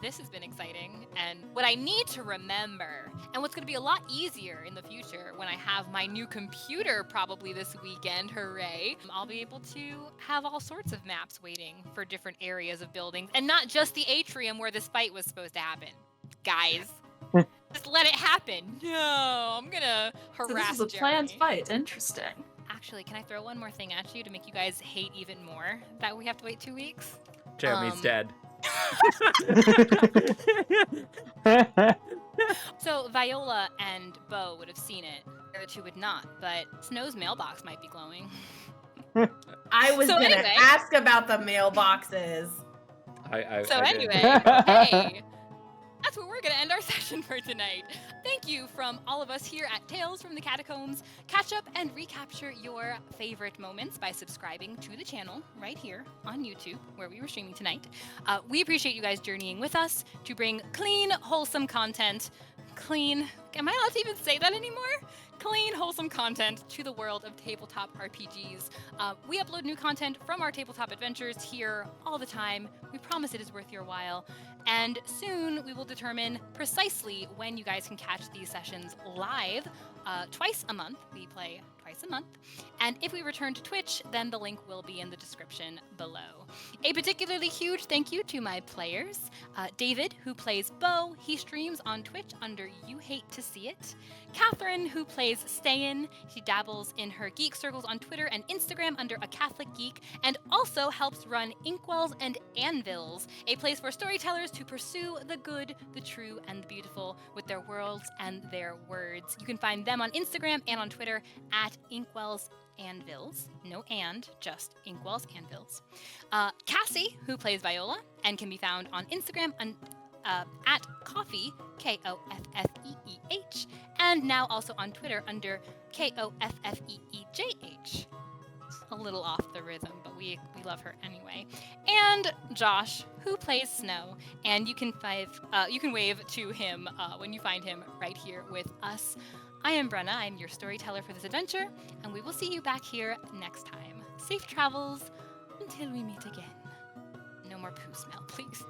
This has been exciting, and what I need to remember, and what's going to be a lot easier in the future when I have my new computer probably this weekend, hooray, I'll be able to have all sorts of maps waiting for different areas of buildings, and not just the atrium where this fight was supposed to happen. Guys, just let it happen. No, I'm going to So harass this is a planned Jeremy. fight. Interesting. Actually, can I throw one more thing at you to make you guys hate even more that we have to wait 2 weeks? Jeremy's dead. So Viola and Beau would have seen it. The other 2 would not, but Snow's mailbox might be glowing. I was So gonna anyway. ask about the mailboxes. I So did. anyway, hey, that's where we're going to end our session for tonight. Thank you from all of us here at Tales from the Catacombs. Catch up and recapture your favorite moments by subscribing to the channel right here on YouTube, where we were streaming tonight. We appreciate you guys journeying with us to bring clean, wholesome content. Clean, am I allowed to even say that anymore? Clean, wholesome content to the world of tabletop RPGs. We upload new content from our tabletop adventures here all the time. We promise it is worth your while. And soon we will determine precisely when you guys can catch these sessions live. Twice a month. We play twice twice a month. And if we return to Twitch, then the link will be in the description below. A particularly huge thank you to my players. David, who plays Beau, he streams on Twitch under You Hate to See It. Catherine, who plays Ste'yn, she dabbles in her geek circles on Twitter and Instagram under A Catholic Geek, and also helps run Inkwells Anvils, a place for storytellers to pursue the good, the true, and the beautiful with their worlds and their words. You can find them on Instagram and on Twitter at Inkwells Anvils. No and, just Inkwells Anvils. Kassie, who plays Viola, and can be found on Instagram at Coffee, Koffeeh, and now also on Twitter under Koffeejh. A little off the rhythm, but we love her anyway. And Josh, who plays Snow, and you can wave to him when you find him right here with us. I am Brenna. I'm your storyteller for this adventure, and we will see you back here next time. Safe travels until we meet again. No more poo smell, please.